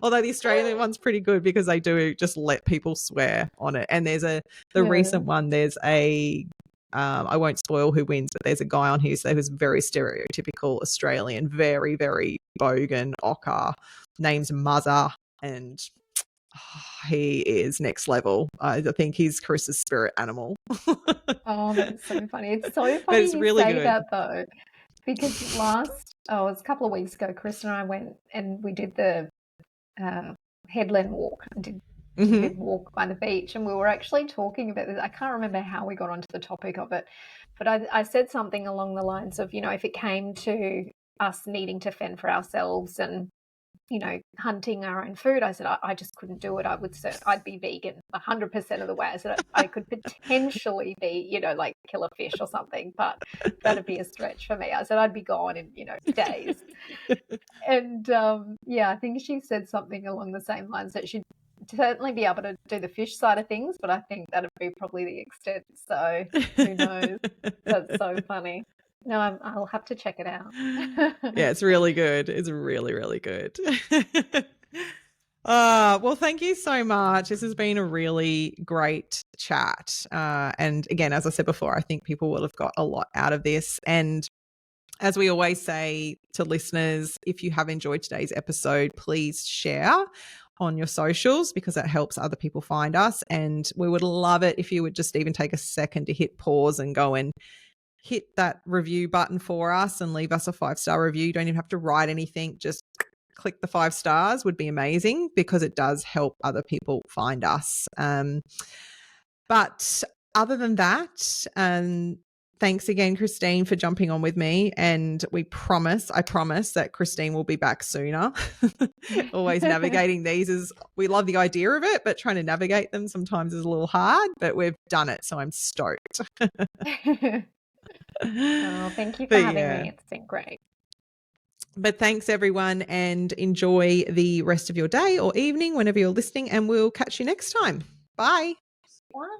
Although the Australian one's pretty good because they do just let people swear on it. And there's the recent one. There's a I won't spoil who wins, but there's a guy on here who's very stereotypical Australian, very, very bogan ochre, name's Muzzer, and he is next level. I think he's Carissa's spirit animal. Oh, that's so funny. It's so funny it's you really say good. that though, because it was a couple of weeks ago, Chris and I went and we did the headland walk and did a walk by the beach, and we were actually talking about this. I can't remember how we got onto the topic of it, but I said something along the lines of, if it came to us needing to fend for ourselves and, hunting our own food, I said, I just couldn't do it. I'd be vegan 100% of the way. I said, I could potentially be, like kill a fish or something, but that'd be a stretch for me. I said, I'd be gone in, days. And I think she said something along the same lines that she'd certainly be able to do the fish side of things, but I think that'd be probably the extent. So who knows? That's so funny. No, I'll have to check it out. Yeah, it's really good. It's really, really good. Well, thank you so much. This has been a really great chat. And again, as I said before, I think people will have got a lot out of this. And as we always say to listeners, if you have enjoyed today's episode, please share on your socials because that helps other people find us. And we would love it if you would just even take a second to hit pause and go and hit that review button for us and leave us a 5-star review. You don't even have to write anything. Just click the 5 stars would be amazing because it does help other people find us. But other than that, thanks again, Christine, for jumping on with me. And I promise that Christine will be back sooner. Always navigating these we love the idea of it, but trying to navigate them sometimes is a little hard, but we've done it. So I'm stoked. Oh, thank you for having me. It's been great. But thanks everyone, and enjoy the rest of your day or evening whenever you're listening, and we'll catch you next time. Bye. Bye.